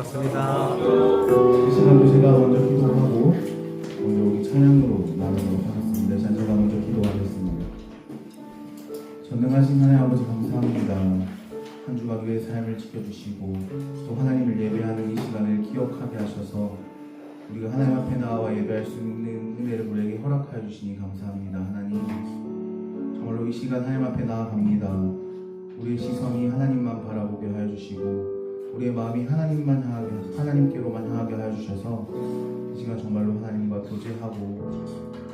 고맙습니다. 이 시간도 제가 먼저 기도하고 먼저 우리 찬양으로 나누도록 하겠습니다. 제가 먼저 기도하겠습니다. 전능하신 하나님 아버지 감사합니다. 한 주간 우리의 삶을 지켜주시고 또 하나님을 예배하는 이 시간을 기억하게 하셔서 우리가 하나님 앞에 나와 예배할 수 있는 은혜를 우리에게 허락하여 주시니 감사합니다. 하나님 정말로 이 시간 하나님 앞에 나아갑니다. 우리의 시선이 하나님만 바라보게 하여 주시고 우리의 마음이 하나님께로만 향하게 하여 주셔서 이 시간 정말로 하나님과 교제하고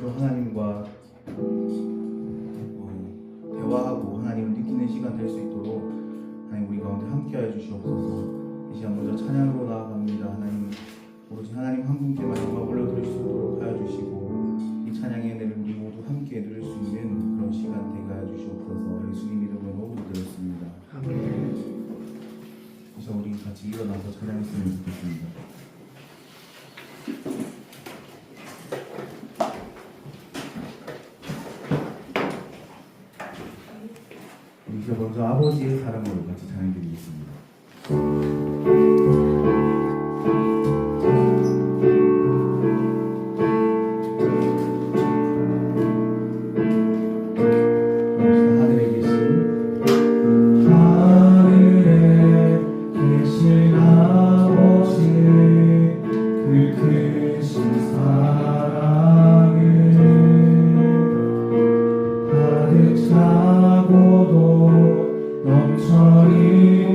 또 하나님과 대화하고 하나님을 느끼는 시간 될 수 있도록 하나님 우리 가운데 함께 하여 주시옵소서. 이 시간 먼저 찬양으로 나아갑니다. 하나님 오로지 하나님 한 분께만 영광 올려드릴 수 있도록 하여 주시고 이 찬양의 은혜를 우리 모두 함께 누릴 수 있는 그런 시간 되게 하여 주시옵소서. 예수님 이름으로 기도드렸습니다. 아멘. 그래서 우리 같이 일어나서 찬양했으면 좋겠습니다. 이제 먼저 아버지의 사랑으로 같이 찬양드리겠습니다. 넘쳐이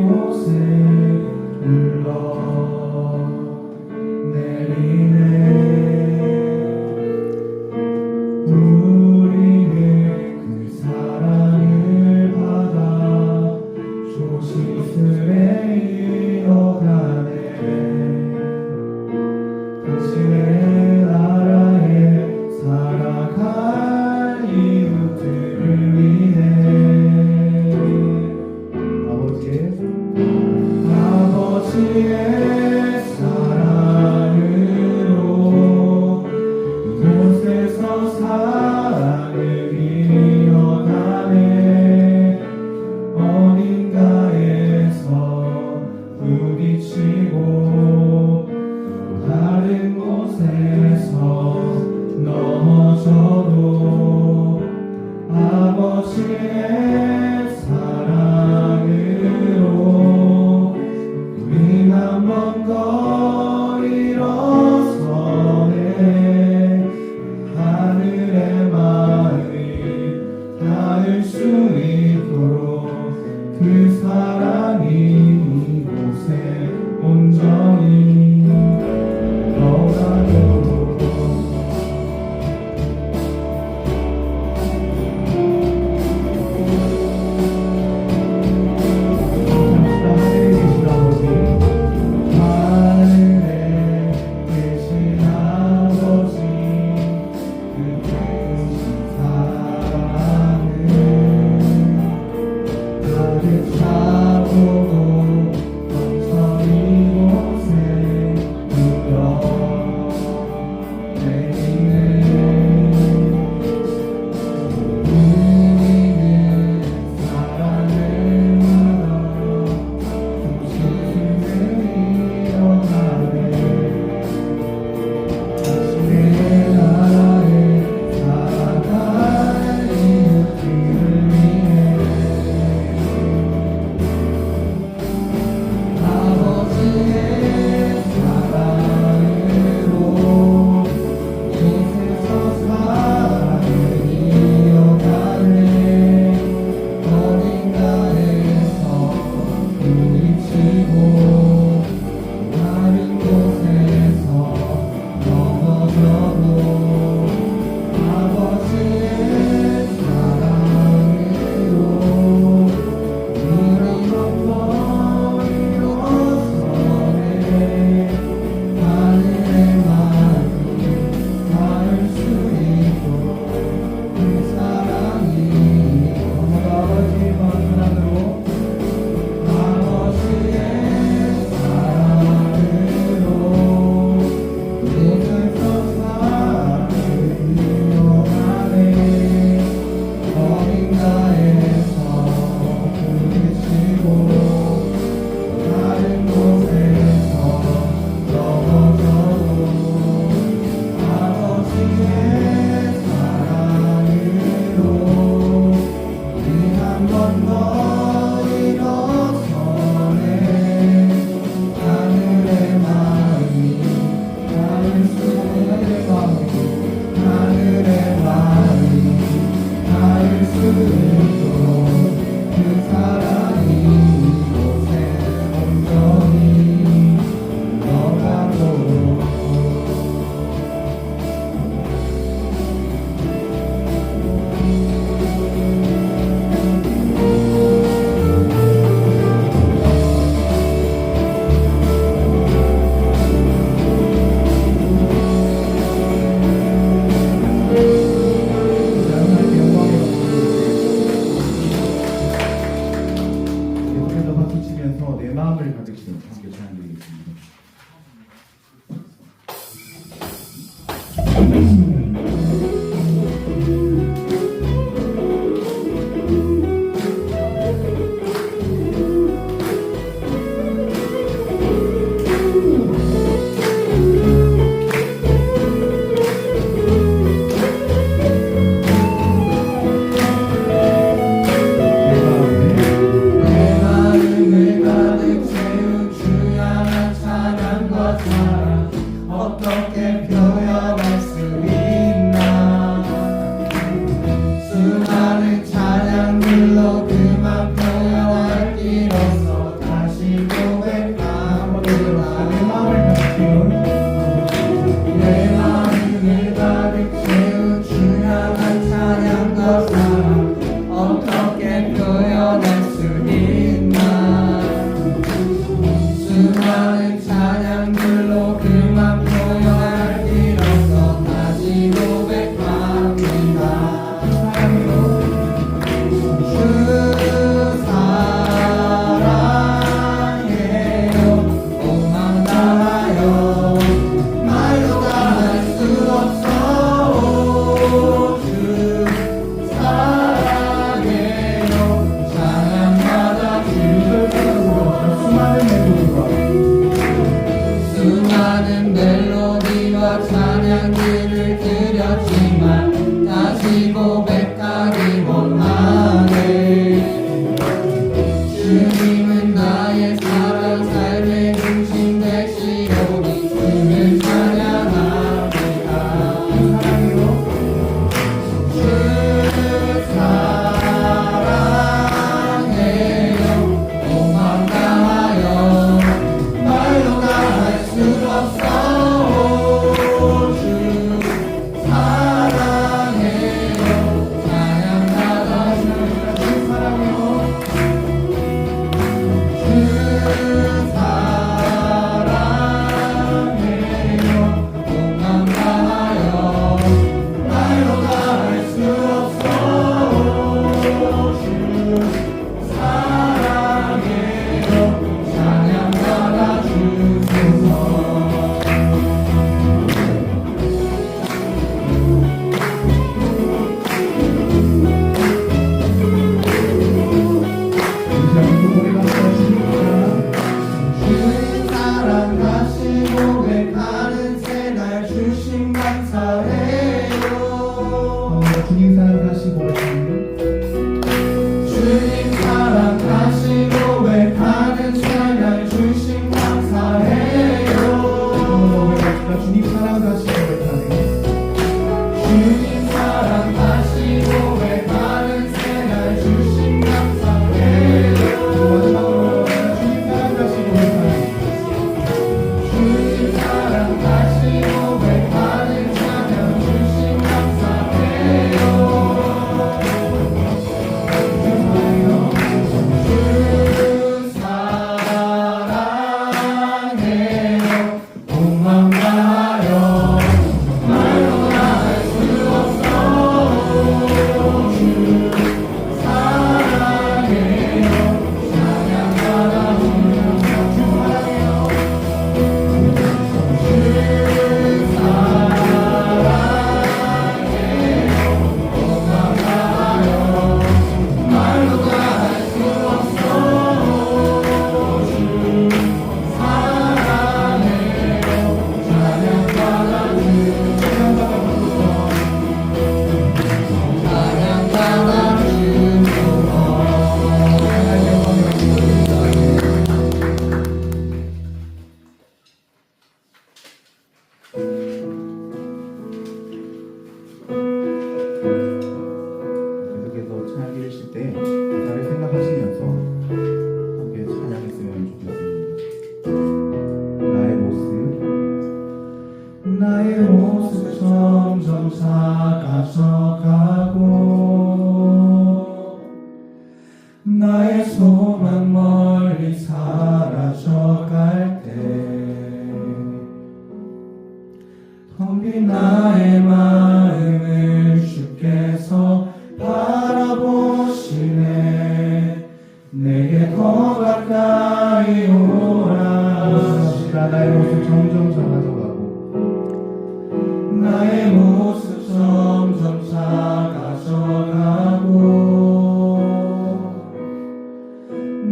모습 점점 작아져가고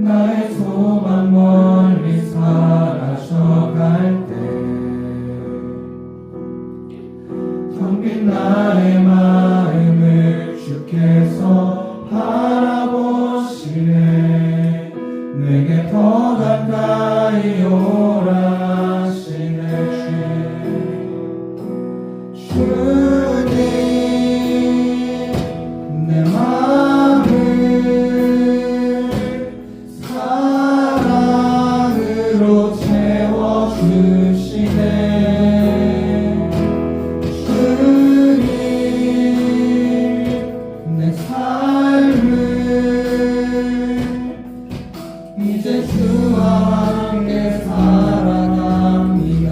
나의 소망 멀리 사라져갈 때 텅 빈 나의 마음을 주께서 바라보시네. 내게 더 가까이 오라 하시네. 주님 내 마음을 사랑으로 채워주시네. 주님 내 삶을 이제 주와 함께 살아갑니다.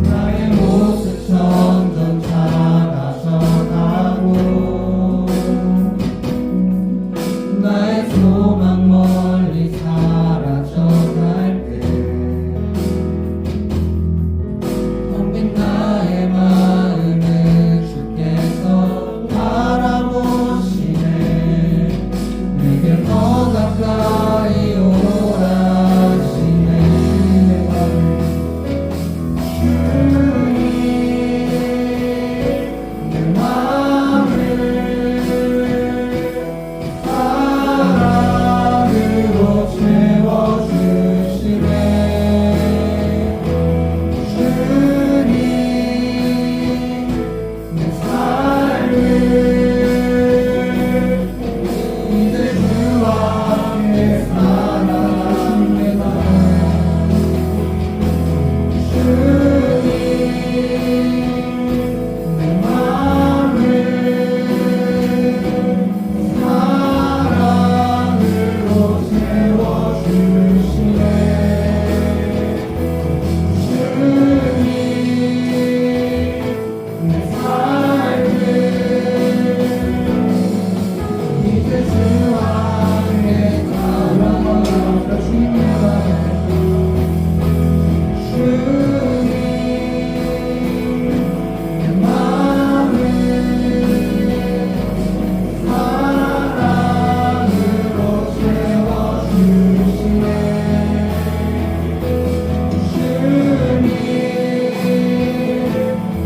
나의 모습 점점 작아져가고 나의 소망 멀리 사라져갈 때 텅 빈 나의 마음을 주께서 바라보시네. 내게 더 가까이 오라 하시네. 주님 내 마음을 사랑으로 채워주시네. 주님 내 삶을 이제 주와 함께 살아갑니다. 주님 내 마음을 사랑으로 채워주시네. 주님 내 삶을 이제 주와 함께 살아갑니다. 주님 내 마음을 사랑으로 채워주시네. 주님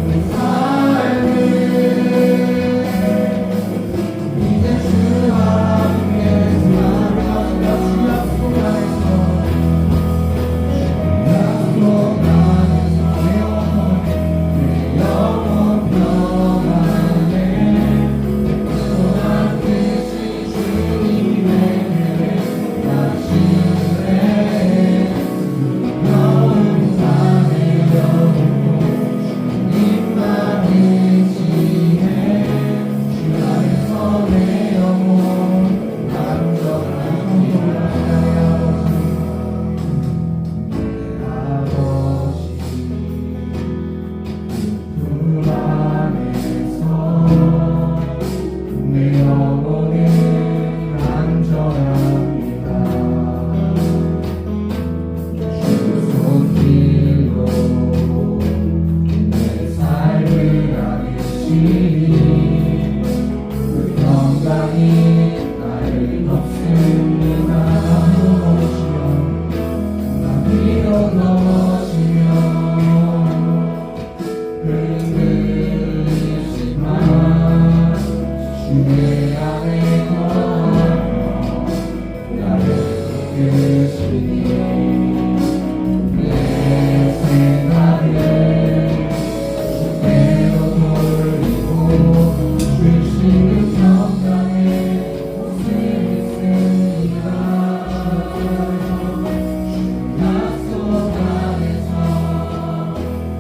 내 삶을 이제 주와 함께 살아갑니다. 주 약속 안에서 내 영혼 평안해. 소망듯이 주님에게 가시네. 영원상의 영혼도 주님만 의지해. 주 안에서 내 영혼 안전합니다. 아버지 그 안에서 내 영혼은 안전합니다. 주 손길로 내 삶을 안으시니 그 평강이 나를 덮습니다. 나 위로 넘어지면 흔들리지만 주의 안에 거하며 나를 이끄시니 내 생각을 주께로 돌리고 주시는 평강의 곳에 있습니다. 약속 안에서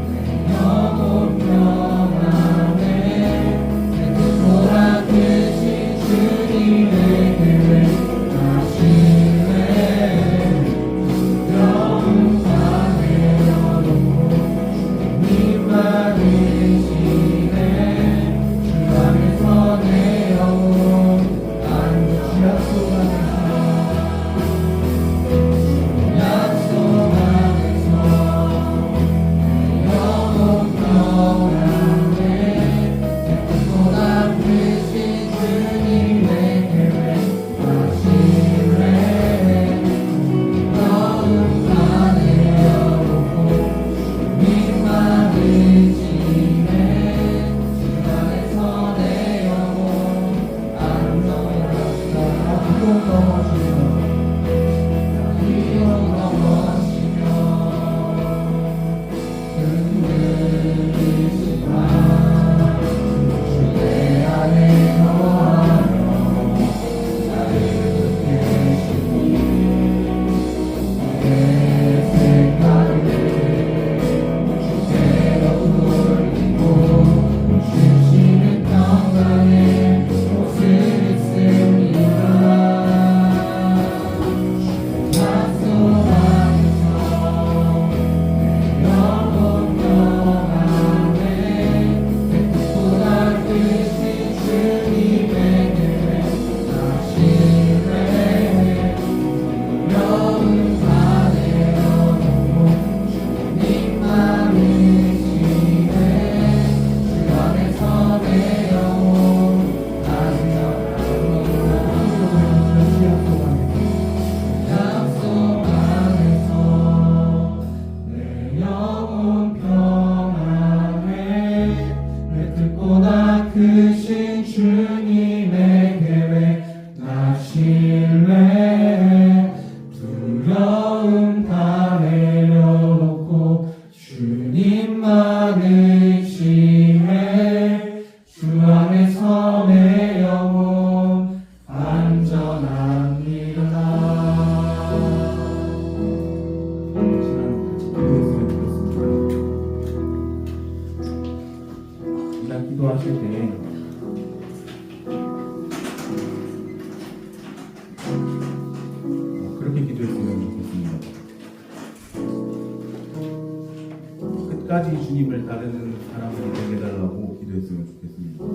내 영혼 평안해. 내 뜻보다 크신 주님에게 가시네. 영상에 열어놓고 끝까지 주님을 따르는 사람들이 되게 해달라고 기도했으면 좋겠습니다.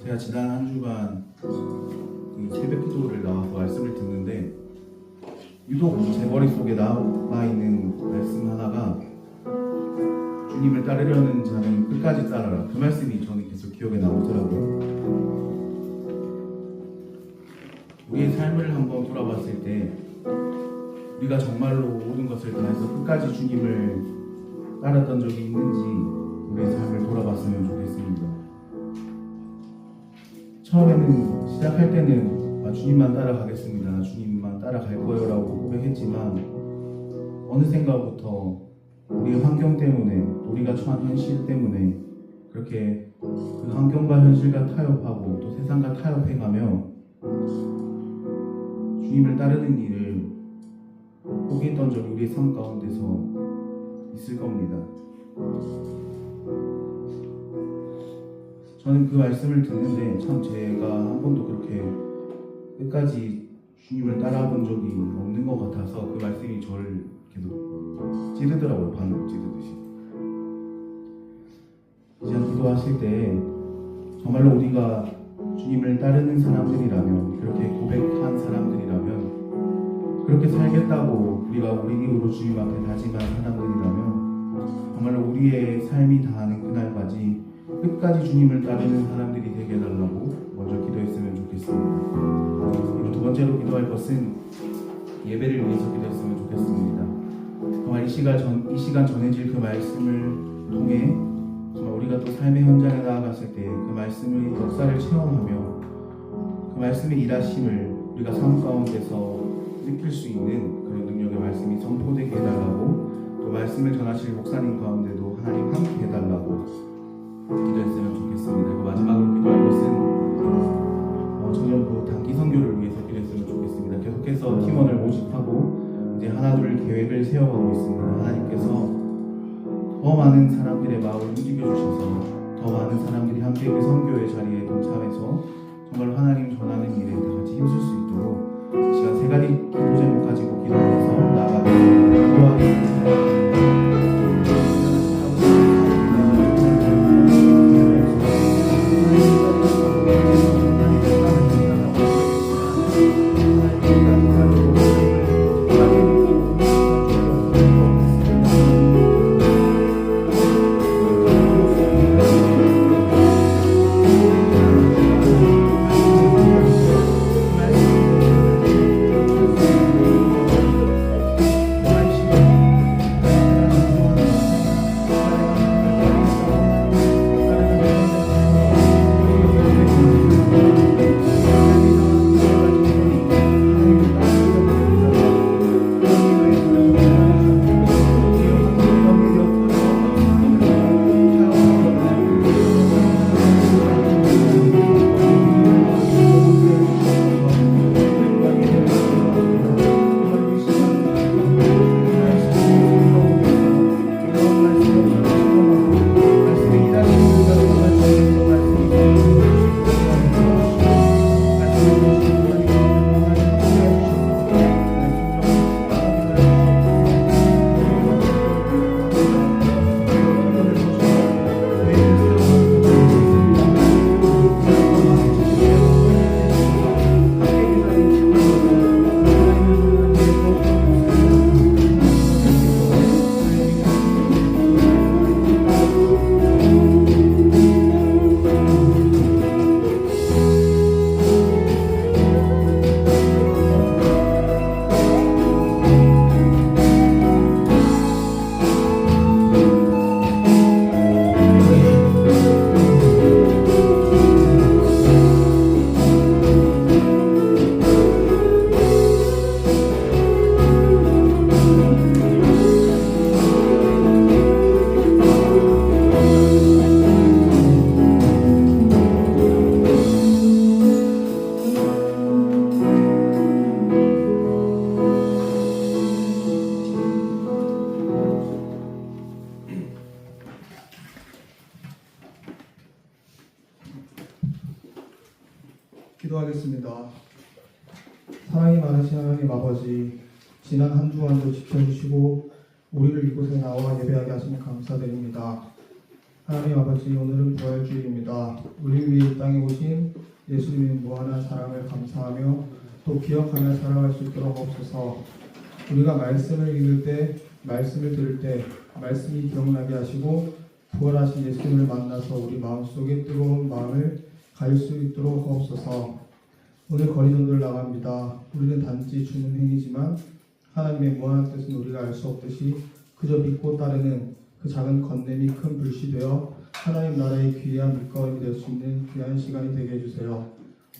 제가 지난 한 주간 그 새벽 기도를 나와서 말씀을 듣는데 유독 제 머릿속에 남아 있는 말씀 하나가 주님을 따르려는 자는 끝까지 따라라. 그 말씀이 저는 계속 기억에 남더라고요. 우리의 삶을 한번 돌아봤을 때 우리가 정말로 모든 것을 다해서 끝까지 주님을 따랐던 적이 있는지 우리의 삶을 돌아봤으면 좋겠습니다. 처음에는 시작할 때는 주님만 따라가겠습니다. 주님만 따라갈 거예요 라고 고백했지만 어느샌가부터 우리의 환경 때문에 우리가 처한 현실 때문에 그렇게 그 환경과 현실과 타협하고 또 세상과 타협해가며 주님을 따르는 일을 포기했던 적이 우리의 삶 가운데서 있을 겁니다. 저는 그 말씀을 듣는데 참 제가 한 번도 그렇게 끝까지 주님을 따라본 적이 없는 것 같아서 그 말씀이 저를 계속 찌르더라고요. 바늘 찌르듯이. 이제 기도하실 때 정말로 우리가 주님을 따르는 사람들이라면, 그렇게 고백한 사람들이라면, 그렇게 살겠다고 우리가 우리 입으로 주님 앞에 다짐한 사람들이라면 정말로 우리의 삶이 다하는 그날까지 끝까지 주님을 따르는 사람들이 되게 해달라고 먼저 기도했으면 좋겠습니다. 그리고 두 번째로 기도할 것은 예배를 위해서 기도했으면 좋겠습니다. 정말 이 시간 전해질 그 말씀을 통해 정말 우리가 또 삶의 현장에 나아갔을 때 그 말씀의 역사를 체험하며 그 말씀의 일하심을 우리가 삶 가운데서 느낄 수 있는 그런 능력의 말씀이 선포되게 해달라고, 또 말씀을 전하실 목사님 가운데도 하나님 함께 해달라고 기도했으면 좋겠습니다. 그리고 마지막으로 기도할 것은 저녁 단기 선교를 위해서 기도했으면 좋겠습니다. 계속해서 팀원을 모집하고 이제 하나둘 계획을 세워가고 있습니다. 하나님께서 더 많은 사람들의 마음을 움직여 주셔서 더 많은 사람들이 함께 그 선교의 자리에 동참해서 정말 하나님 전하는 일에 다 같이 힘쓸 수 있도록 이 시간 세 가지 기도 제목 가지고 기도해서 나아가겠습니다. 기도하겠습니다. 기도하겠습니다. 사랑이 많으신 하나님 아버지, 지난 한 주간도 지켜주시고 우리를 이곳에 나와 예배하게 하시니 감사드립니다. 하나님 아버지, 오늘은 부활주일입니다. 우리 위해 이 땅에 오신 예수님의 무한한 사랑을 감사하며 또 기억하며 살아갈 수 있도록 하옵소서. 우리가 말씀을 읽을 때, 말씀을 들을 때 말씀이 기억나게 하시고 부활하신 예수님을 만나서 우리 마음속에 뜨거운 마음을 가질 수 있도록 하옵소서. 오늘 거리전도를 나갑니다. 우리는 단지 주는 행위지만 하나님의 무한한 뜻은 우리가 알 수 없듯이 그저 믿고 따르는 그 작은 건냄이 큰 불씨 되어 하나님 나라의 귀한 밑거름이 될 수 있는 귀한 시간이 되게 해주세요.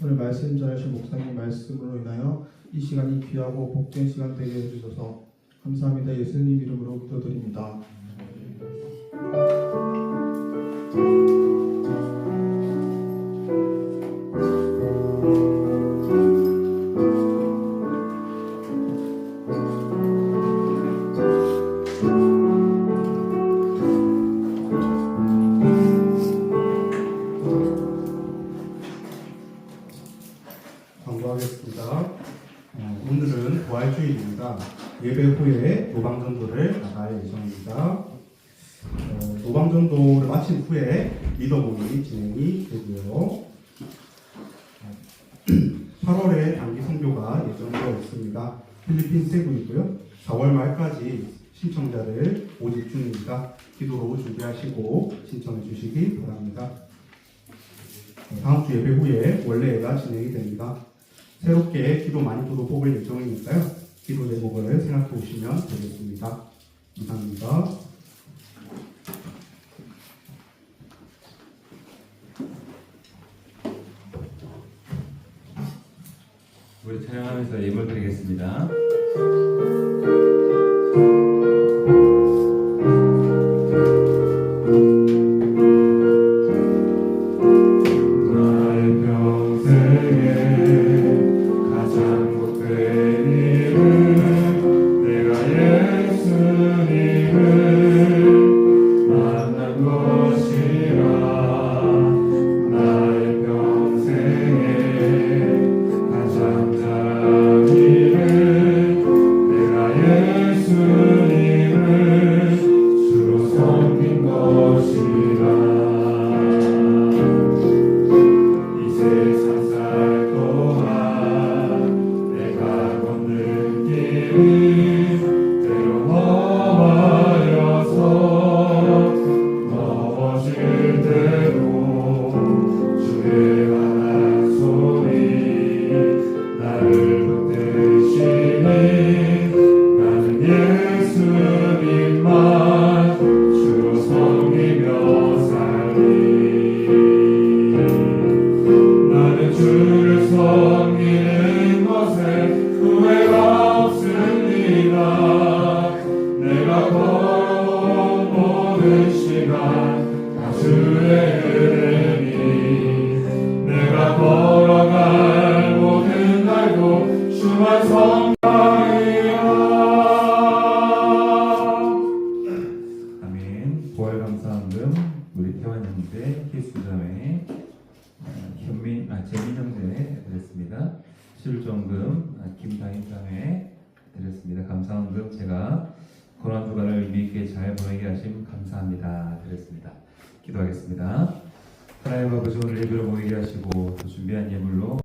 오늘 말씀 전하신 목사님 말씀으로 인하여 이 시간이 귀하고 복된 시간 되게 해주셔서 감사합니다. 예수님 이름으로 기도드립니다. 광고하겠습니다. 오늘은 부활주일입니다. 예배 후에 노방전도를 나갈 예정입니다. 노방전도를 마친 후에 리더복이 진행이 되고요. 8월에 단기 선교가 예정되어 있습니다. 필리핀 세부이고요. 4월 말까지 신청자를 모집 중입니다. 기도로 준비하시고 신청해 주시기 바랍니다. 다음 주 예배 후에 원래가 진행이 됩니다. 새롭게 기도 많이도로 뽑을 예정이니까요. 기도 제목을 생각해 보시면 되겠습니다. 감사합니다. 우리 찬양하면서 예물 드리겠습니다. 아멘. 부활감사헌금 우리 태환 형제, 희수자매, 재민 형제 드렸습니다. 실종금 김다인 자매 드렸습니다. 감사헌금 제가 고난 주간을 의미 있게 잘 보내게 하심 감사합니다 드렸습니다. 기도하겠습니다. 하나님 아버지, 오늘 예배를 모이게 하시고 또 준비한 예물로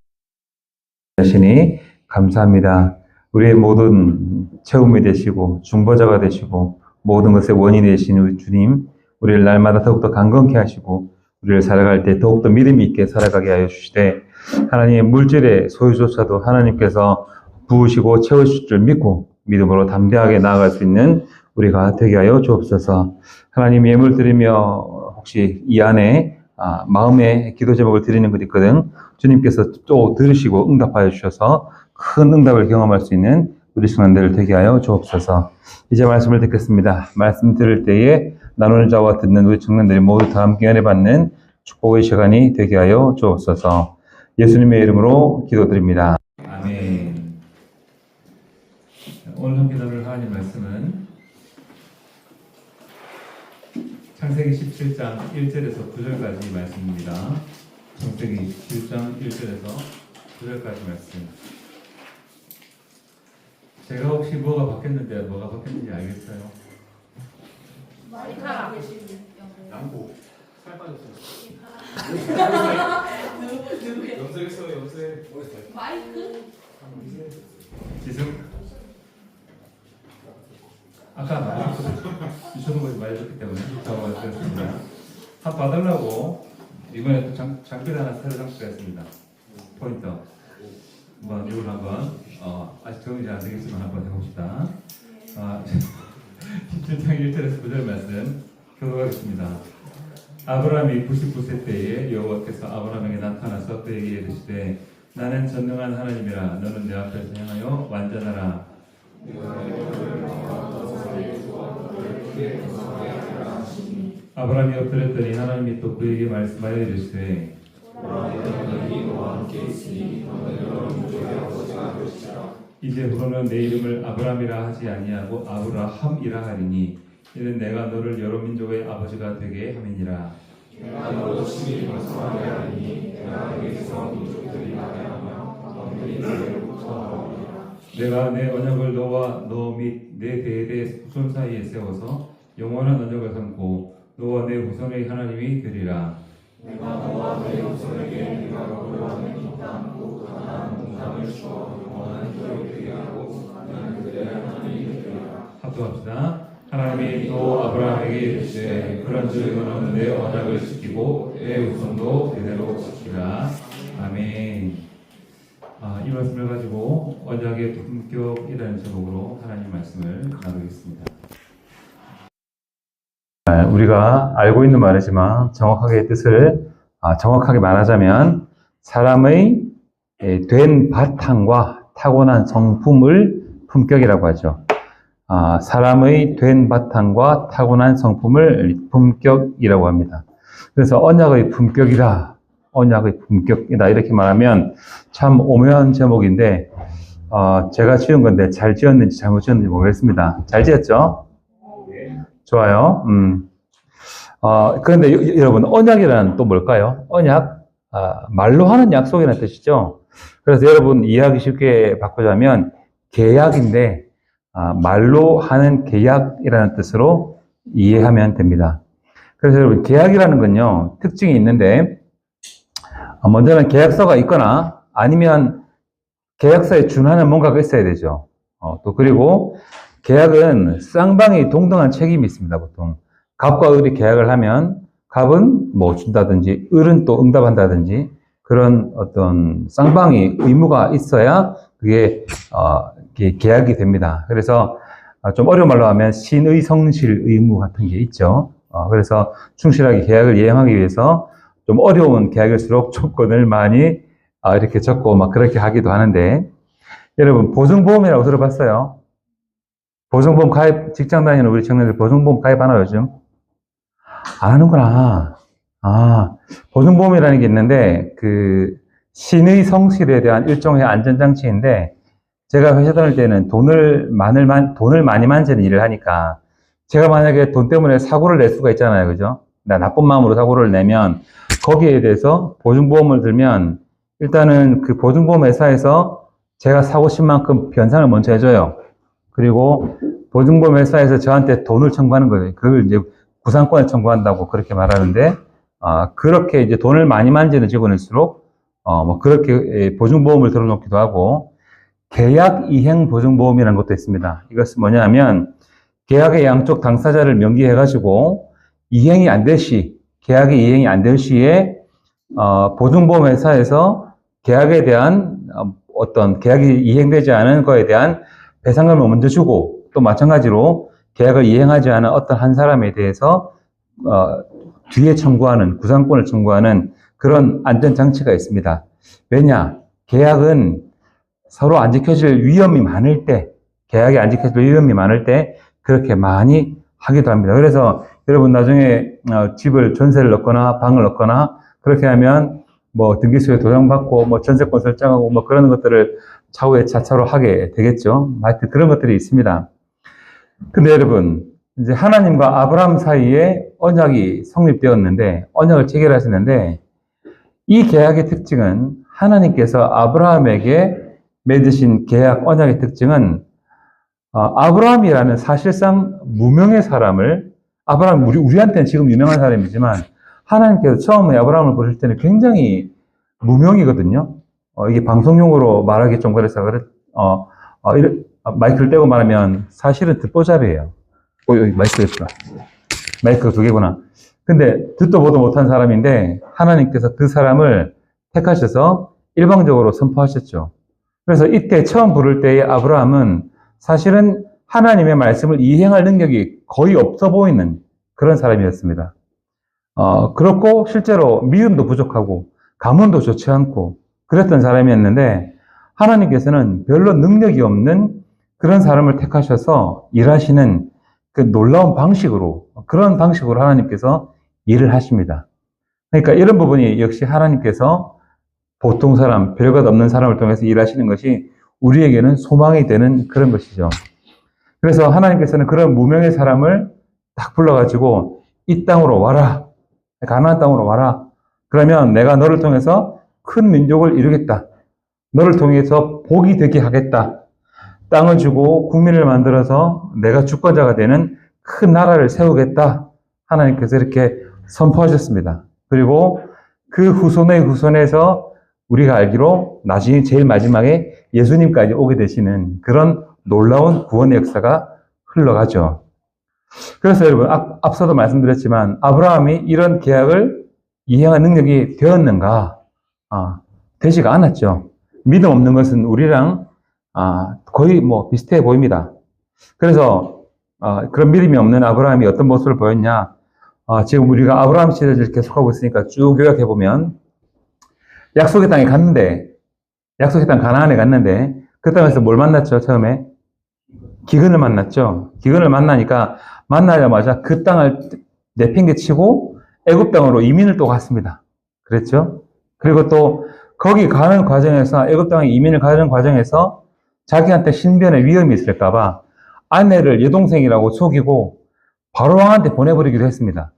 하시니 감사합니다. 우리의 모든 체험이 되시고 중보자가 되시고 모든 것의 원인이 되신 우리 주님, 우리를 날마다 더욱더 강건케 하시고 우리를 살아갈 때 더욱더 믿음이 있게 살아가게 하여 주시되, 하나님의 물질의 소유조차도 하나님께서 부으시고 채우실 줄 믿고 믿음으로 담대하게 나아갈 수 있는 우리가 되게 하여 주옵소서. 하나님, 예물 드리며 혹시 이 안에 마음의 기도 제목을 드리는 것이 있거든, 주님께서 또 들으시고 응답하여 주셔서 큰 응답을 경험할 수 있는 우리 순간들을 되게 하여 주옵소서. 이제 말씀을 듣겠습니다. 말씀 들을 때에 나누는 자와 듣는 우리 청년들이 모두 다 함께 은혜 받는 축복의 시간이 되게 하여 주옵소서. 예수님의 이름으로 기도드립니다. 아멘. 오늘 함께 나눌 하나님 말씀은 창세기 17장 1절에서 9절까지 말씀입니다. 창세기 17장 1절에서 9절까지 말씀. 제가 혹시 뭐가 바뀌었는지 알겠어요? 양보. 살 빠졌어요. 염색했어요, 염색. 마이크? 지승. 아까 말했죠. 주셔는 것이 말해줬기 때문에 저하고 드렸습니다. 한 받으려고 이번에 또 장비를 하나 새로 장착했습니다. 포인터. 한번 이걸 한번 아직 적응이 잘 안 되겠지만 한번 해봅시다. 17장 1절에서 9절 말씀 교독하겠습니다. 아브라함이 99세 때에 여호와께서 아브라함에게 나타나서 그에게 이르시되 나는 전능한 하나님이라 너는 내 앞에서 행하여 완전하라. 아브라함이 엎드렸더니 하나님이 또 그에게 말씀하여 이르시되 이제 후로는 내 이름을 아브라함이라 하지 아니하고 아브라함이라 하리니 이는 내가 너를 여러 민족의 아버지가 되게 함이니라. 내가 너로 친히 말씀하게 하리니 내가 내게서 민족들이 나게 하며 너희들이 내게로부터 나오리라. 내가 내 언약을 너와 너 및 내 대대 후손 사이에 세워서 영원한 언약을 삼고 너와 내 후손의 하나님이 되리라. 내가 너와 내 후손에게 네가 거부하는 이 땅 가나안 땅을 주어 영원한 기업이 되게 하고 나는 그들의 하나님이 되리라. 합독합시다. 하나님이 또 아브라함에게 이르시되 그런즉 너는 내 언약을 지키고 내 후손도 대대로 지키라. 아멘. 이 말씀을 가지고 언약의 품격이라는 제목으로 하나님 말씀을 나누겠습니다. 우리가 알고 있는 말이지만 정확하게 뜻을 정확하게 말하자면 사람의 된 바탕과 타고난 성품을 품격이라고 하죠. 사람의 된 바탕과 타고난 성품을 품격이라고 합니다. 그래서 언약의 품격이다. 언약의 품격이다. 이렇게 말하면 참 오묘한 제목인데 제가 지은 건데 잘 지었는지 잘못 지었는지 모르겠습니다. 잘 지었죠? 좋아요. 그런데 여러분, 언약이란 또 뭘까요? 언약, 말로 하는 약속이라는 뜻이죠. 그래서 여러분 이해하기 쉽게 바꾸자면 계약인데 말로 하는 계약이라는 뜻으로 이해하면 됩니다. 그래서 여러분 계약이라는 건요 특징이 있는데 먼저는 계약서가 있거나 아니면 계약서에 준하는 뭔가가 있어야 되죠. 또 그리고 계약은 쌍방이 동등한 책임이 있습니다. 보통 갑과 을이 계약을 하면 갑은 뭐 준다든지 을은 또 응답한다든지 그런 어떤 쌍방이 의무가 있어야 그게 계약이 됩니다. 그래서 좀 어려운 말로 하면 신의 성실 의무 같은 게 있죠. 그래서 충실하게 계약을 이행하기 위해서 좀 어려운 계약일수록 조건을 많이 이렇게 적고 막 그렇게 하기도 하는데 여러분 보증보험이라고 들어봤어요? 보증보험 가입, 직장 다니는 우리 청년들 보증보험 가입하나요, 요즘? 안 하는구나. 보증보험이라는 게 있는데, 신의 성실에 대한 일종의 안전장치인데, 제가 회사 다닐 때는 돈을 많이 만지는 일을 하니까, 제가 만약에 돈 때문에 사고를 낼 수가 있잖아요, 그죠? 나쁜 마음으로 사고를 내면, 거기에 대해서 보증보험을 들면, 일단은 그 보증보험 회사에서 제가 사고 친 만큼 변상을 먼저 해줘요. 그리고 보증보험 회사에서 저한테 돈을 청구하는 거예요. 그걸 이제 구상권을 청구한다고 그렇게 말하는데, 그렇게 이제 돈을 많이 만지는 직원일수록, 그렇게 보증보험을 들어놓기도 하고, 계약 이행 보증보험이라는 것도 있습니다. 이것은 뭐냐면, 계약의 양쪽 당사자를 명기해가지고, 이행이 안 될 시, 계약의 이행이 안 될 시에, 보증보험 회사에서 계약에 대한 어떤 계약이 이행되지 않은 거에 대한 배상금을 먼저 주고 또 마찬가지로 계약을 이행하지 않은 어떤 한 사람에 대해서 뒤에 청구하는 구상권을 청구하는 그런 안전장치가 있습니다. 왜냐? 계약은 서로 안 지켜질 위험이 많을 때 계약이 안 지켜질 위험이 많을 때 그렇게 많이 하기도 합니다. 그래서 여러분 나중에 집을 전세를 넣거나 방을 넣거나 그렇게 하면 뭐 등기소에 도장받고 뭐 전세권 설정하고 뭐 그런 것들을 차후에 차차로 하게 되겠죠. 하여튼 그런 것들이 있습니다. 근데 여러분 이제 하나님과 아브라함 사이에 언약이 성립되었는데 언약을 체결하시는데 이 계약의 특징은 하나님께서 아브라함에게 맺으신 계약 언약의 특징은 아브라함이라는 사실상 무명의 사람을 아브라함, 우리한테는 지금 유명한 사람이지만, 하나님께서 처음에 아브라함을 부르실 때는 굉장히 무명이거든요. 이게 방송용으로 말하기 좀 그래서, 마이크를 떼고 말하면 사실은 듣보잡이에요. 여기 마이크가 있구나. 마이크가 2개구나. 근데 듣도 보도 못한 사람인데, 하나님께서 그 사람을 택하셔서 일방적으로 선포하셨죠. 그래서 이때 처음 부를 때의 아브라함은 사실은 하나님의 말씀을 이행할 능력이 거의 없어 보이는 그런 사람이었습니다. 그렇고 실제로 믿음도 부족하고 가문도 좋지 않고 그랬던 사람이었는데 하나님께서는 별로 능력이 없는 그런 사람을 택하셔서 일하시는 그 놀라운 방식으로 그런 방식으로 하나님께서 일을 하십니다. 그러니까 이런 부분이 역시 하나님께서 보통 사람, 별것 없는 사람을 통해서 일하시는 것이 우리에게는 소망이 되는 그런 것이죠. 그래서 하나님께서는 그런 무명의 사람을 딱 불러가지고 이 땅으로 와라. 가나안 땅으로 와라. 그러면 내가 너를 통해서 큰 민족을 이루겠다. 너를 통해서 복이 되게 하겠다. 땅을 주고 국민을 만들어서 내가 주권자가 되는 큰 나라를 세우겠다. 하나님께서 이렇게 선포하셨습니다. 그리고 그 후손의 후손에서 우리가 알기로 나중에 제일 마지막에 예수님까지 오게 되시는 그런 놀라운 구원의 역사가 흘러가죠. 그래서 여러분 앞서도 말씀드렸지만 아브라함이 이런 계약을 이행할 능력이 되었는가? 되지가 않았죠. 믿음 없는 것은 우리랑 거의 비슷해 보입니다. 그래서 그런 믿음이 없는 아브라함이 어떤 모습을 보였냐? 지금 우리가 아브라함 시대를 계속하고 있으니까 쭉 요약해보면 약속의 땅에 갔는데 약속의 땅 가나안에 갔는데 그 땅에서 뭘 만났죠? 처음에 기근을 만났죠. 기근을 만나니까 만나자마자 그 땅을 내팽개치고 애굽 땅으로 이민을 또 갔습니다. 그랬죠? 그리고 또 거기 가는 과정에서 애굽 땅에 이민을 가는 과정에서 자기한테 신변의 위험이 있을까봐 아내를 여동생이라고 속이고 바로 왕한테 보내버리기도 했습니다.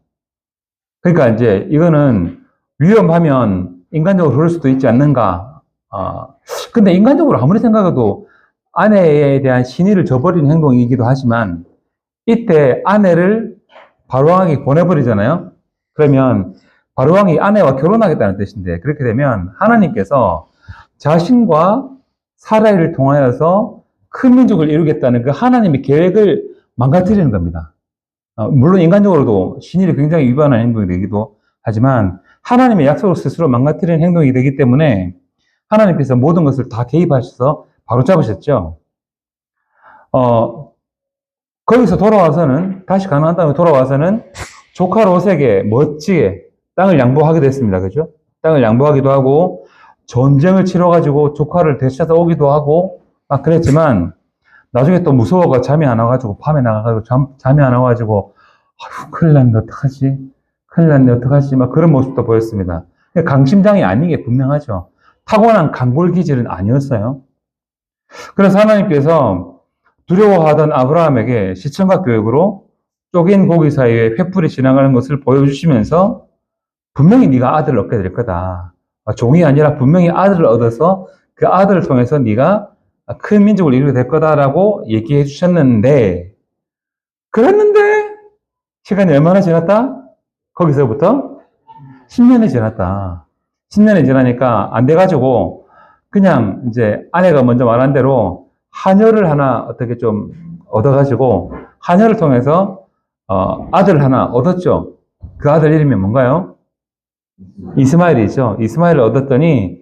그러니까 이제 이거는 위험하면 인간적으로 그럴 수도 있지 않는가. 근데 인간적으로 아무리 생각해도 아내에 대한 신의를 저버리는 행동이기도 하지만 이때 아내를 바로왕에게 보내버리잖아요. 그러면 바로왕이 아내와 결혼하겠다는 뜻인데 그렇게 되면 하나님께서 자신과 사라를 통하여서 큰 민족을 이루겠다는 그 하나님의 계획을 망가뜨리는 겁니다. 물론 인간적으로도 신의를 굉장히 위반하는 행동이 되기도 하지만 하나님의 약속을 스스로 망가뜨리는 행동이 되기 때문에 하나님께서 모든 것을 다 개입하셔서 바로 잡으셨죠. 거기서 돌아와서는 다시 가나안 땅에 돌아와서는 조카 롯에게 멋지게 땅을 양보하게 됐습니다. 그죠? 땅을 양보하기도 하고 전쟁을 치러가지고 조카를 되찾아 오기도 하고 막 그랬지만 나중에 또 무서워가 잠이 안 와가지고 밤에 나가가지고 잠이 안 와가지고 아휴 큰일 났네 어떡하지? 큰일 났네 어떡하지? 막 그런 모습도 보였습니다. 강심장이 아닌 게 분명하죠. 타고난 강골 기질은 아니었어요. 그래서 하나님께서 두려워하던 아브라함에게 시청각 교육으로 쪼갠 고기 사이에 횃불이 지나가는 것을 보여주시면서 분명히 네가 아들을 얻게 될 거다. 종이 아니라 분명히 아들을 얻어서 그 아들을 통해서 네가 큰 민족을 이루게 될 거다라고 얘기해 주셨는데 그랬는데 시간이 얼마나 지났다? 거기서부터 10년이 지났다. 10년이 지나니까 안 돼가지고 그냥 이제 아내가 먼저 말한 대로 하녀를 하나 어떻게 좀 얻어가지고 하녀를 통해서 아들 하나 얻었죠. 그 아들 이름이 뭔가요? 이스마엘이죠. 이스마엘을 얻었더니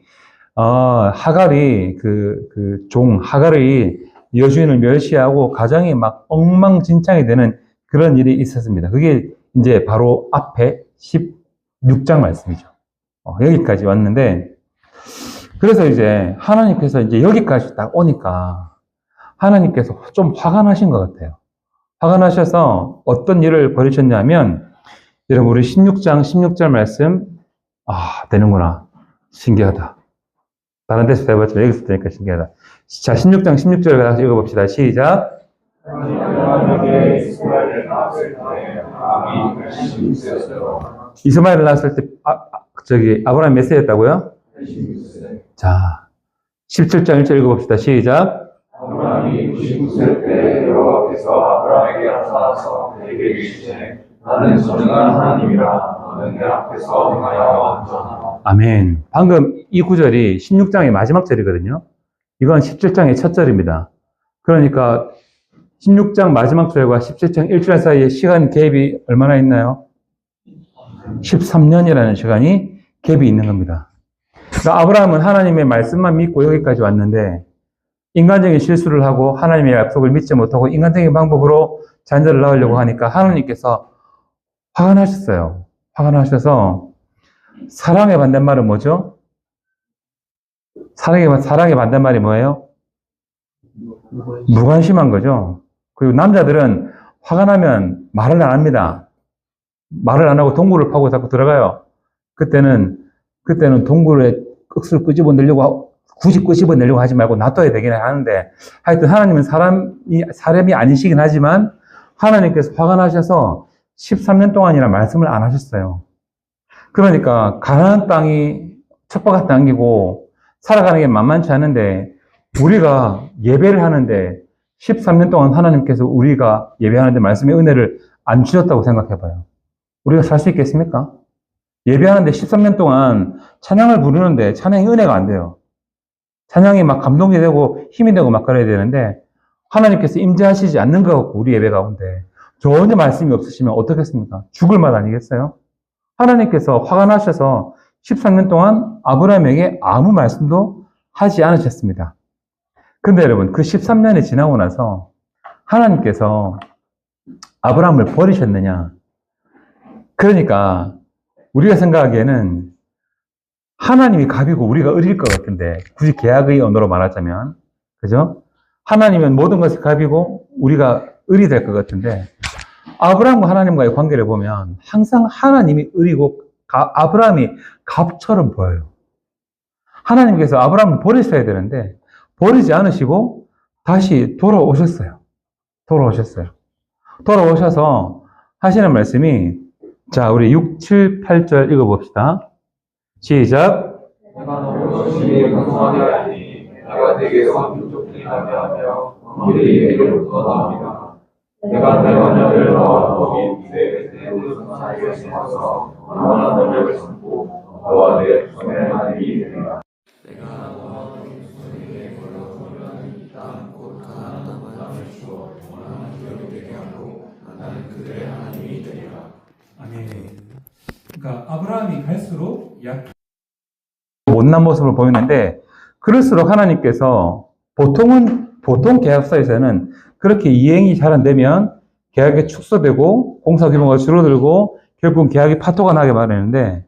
하갈이 하갈이 여주인을 멸시하고 가정이 막 엉망진창이 되는 그런 일이 있었습니다. 그게 이제 바로 앞에 16장 말씀이죠. 여기까지 왔는데 그래서 이제 하나님께서 이제 여기까지 딱 오니까 하나님께서 좀 화가 나신 것 같아요. 화가 나셔서 어떤 일을 벌이셨냐면 여러분 우리 16장 16절 말씀 되는구나. 신기하다. 다른 데서 해봤지만 여기서 되니까 신기하다. 자, 16장 16절을 같이 읽어봅시다. 시작. 이스마엘을 낳았을 때 아브라함 몇 세였다고요? 자, 17장 1절 읽어봅시다. 시작. 아브라함이 99세 때 여호와께서 아브라함에게 나타나서 그에게 이르시되 나는 전능한 하나님이라 너는 내 앞에서 행하여 안전하라. 아멘. 방금 이 구절이 16장의 마지막 절이거든요. 이건 17장의 첫 절입니다. 그러니까 16장 마지막 절과 17장 1절 사이에 시간 갭이 얼마나 있나요? 13년이라는 시간이 갭이 있는 겁니다. 그러니까 아브라함은 하나님의 말씀만 믿고 여기까지 왔는데 인간적인 실수를 하고 하나님의 약속을 믿지 못하고 인간적인 방법으로 자녀를 낳으려고 하니까 하나님께서 화가 나셨어요. 화가 나셔서 사랑의 반대말은 뭐죠? 사랑의 반대말이 뭐예요? 무관심한 거죠. 그리고 남자들은 화가 나면 말을 안 합니다. 말을 안 하고 동굴을 파고 자꾸 들어가요. 그때는 동굴에 억수를 끄집어내려고 굳이 끄집어내려고 하지 말고 놔둬야 되긴 하는데 하여튼 하나님은 사람이 아니시긴 하지만 하나님께서 화가 나셔서 13년 동안이나 말씀을 안 하셨어요. 그러니까 가나안 땅이 척박한 땅이고 살아가는 게 만만치 않은데 우리가 예배를 하는데 13년 동안 하나님께서 우리가 예배하는데 말씀의 은혜를 안 주셨다고 생각해봐요. 우리가 살 수 있겠습니까? 예배하는데 13년 동안 찬양을 부르는데 찬양이 은혜가 안 돼요. 찬양이 막 감동이 되고 힘이 되고 막 그래야 되는데 하나님께서 임재하시지 않는 것 같고 우리 예배 가운데 전혀 말씀이 없으시면 어떻겠습니까? 죽을 맛 아니겠어요? 하나님께서 화가 나셔서 13년 동안 아브라함에게 아무 말씀도 하지 않으셨습니다. 근데 여러분 그 13년이 지나고 나서 하나님께서 아브라함을 버리셨느냐? 그러니까 우리가 생각하기에는 하나님이 갑이고 우리가 을일 것 같은데 굳이 계약의 언어로 말하자면 그죠? 하나님은 모든 것이 갑이고 우리가 을이 될 것 같은데 아브라함과 하나님과의 관계를 보면 항상 하나님이 을이고 아브라함이 갑처럼 보여요. 하나님께서 아브라함을 버리셔야 되는데 버리지 않으시고 다시 돌아오셨어요. 돌아오셔서 하시는 말씀이 자 우리 6, 7, 8절 읽어봅시다. 시작. 내가 너를 열심히 강성하게 하니 내가 내게서 민족들이 나게 하며 너희들이 내게로부터 나옵니다. 내가 내 언약을 너와 너희 내 후손 사이에 심어서 영원한 언약을 삼고 너와 내 후손의 하나님이 되리라. 내가 너와 내 후손에게 걸어보면 땅곧 가나안 땅을 주어 영원한 기업이 되게 하고 나는 그들의 하나님이 되리라. 아멘. 그러니까 아브라함이 갈수록 못난 모습을 보이는데 그럴수록 하나님께서 보통 계약서에서는 그렇게 이행이 잘 안 되면 계약이 축소되고 공사 규모가 줄어들고 결국 계약이 파토가 나게 마련인데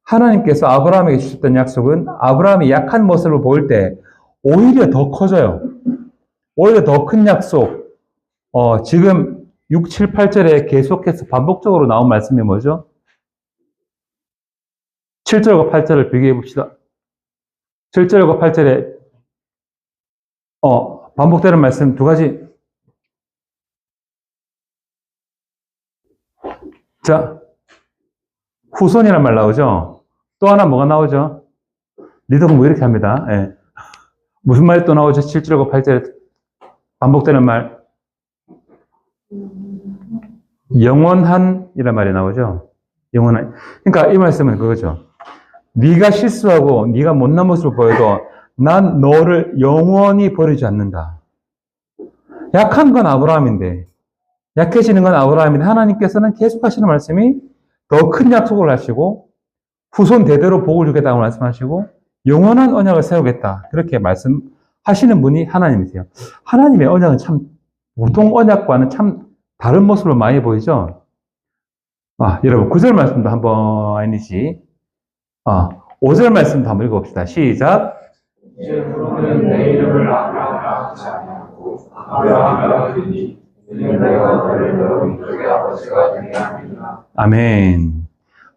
하나님께서 아브라함에게 주셨던 약속은 아브라함이 약한 모습을 보일 때 오히려 더 커져요. 오히려 더 큰 약속. 지금 6, 7, 8절에 계속해서 반복적으로 나온 말씀이 뭐죠? 7절과 8절을 비교해 봅시다. 7절과 8절에 반복되는 말씀 두 가지. 자, 후손이란 말 나오죠? 또 하나 뭐가 나오죠? 리더가 뭐 이렇게 합니다. 예. 무슨 말이 또 나오죠? 7절과 8절에 반복되는 말. 영원한이란 말이 나오죠? 영원한. 그러니까 이 말씀은 그거죠. 네가 실수하고 네가 못난 모습을 보여도 난 너를 영원히 버리지 않는다. 약한 건 아브라함인데 약해지는 건 아브라함인데 하나님께서는 계속 하시는 말씀이 더 큰 약속을 하시고 후손 대대로 복을 주겠다고 말씀하시고 영원한 언약을 세우겠다. 그렇게 말씀하시는 분이 하나님이세요. 하나님의 언약은 참 보통 언약과는 참 다른 모습으로 많이 보이죠? 여러분 9절 말씀도 한번 아니지 5절 말씀도 한번 읽어봅시다. 시작. 이제 그러면 내 이름을 아브라함이라 하지 아니하고 아브라함이라 하리니 이는 내가 너를 여러 민족의 아버지가 되게 함이니라. 아멘.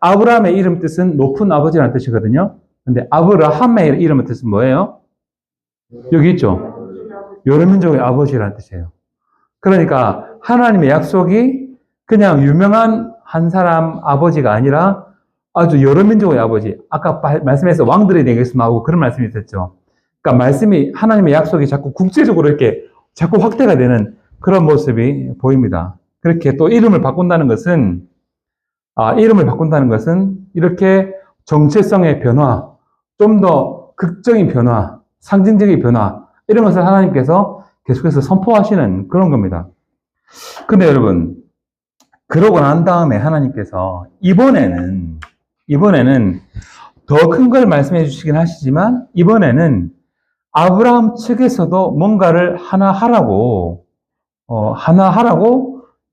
아브라함의 이름 뜻은 높은 아버지라는 뜻이거든요. 근데 아브라함의 이름의 뜻은 뭐예요? 여기 있죠? 여러 민족의 아버지라는 뜻이에요. 그러니까 하나님의 약속이 그냥 유명한 한 사람 아버지가 아니라 아주 여러 민족의 아버지. 아까 말씀에서 왕들의 내게서 나오고 그런 말씀이 있었죠. 그러니까 하나님의 약속이 자꾸 국제적으로 이렇게 자꾸 확대가 되는 그런 모습이 보입니다. 그렇게 또 이름을 바꾼다는 것은 이름을 바꾼다는 것은 이렇게 정체성의 변화, 좀 더 극적인 변화, 상징적인 변화, 이런 것을 하나님께서 계속해서 선포하시는 그런 겁니다. 근데 여러분, 그러고 난 다음에 하나님께서 이번에는 더 큰 걸 말씀해 주시긴 하시지만, 이번에는 아브라함 측에서도 뭔가를 하나 하라고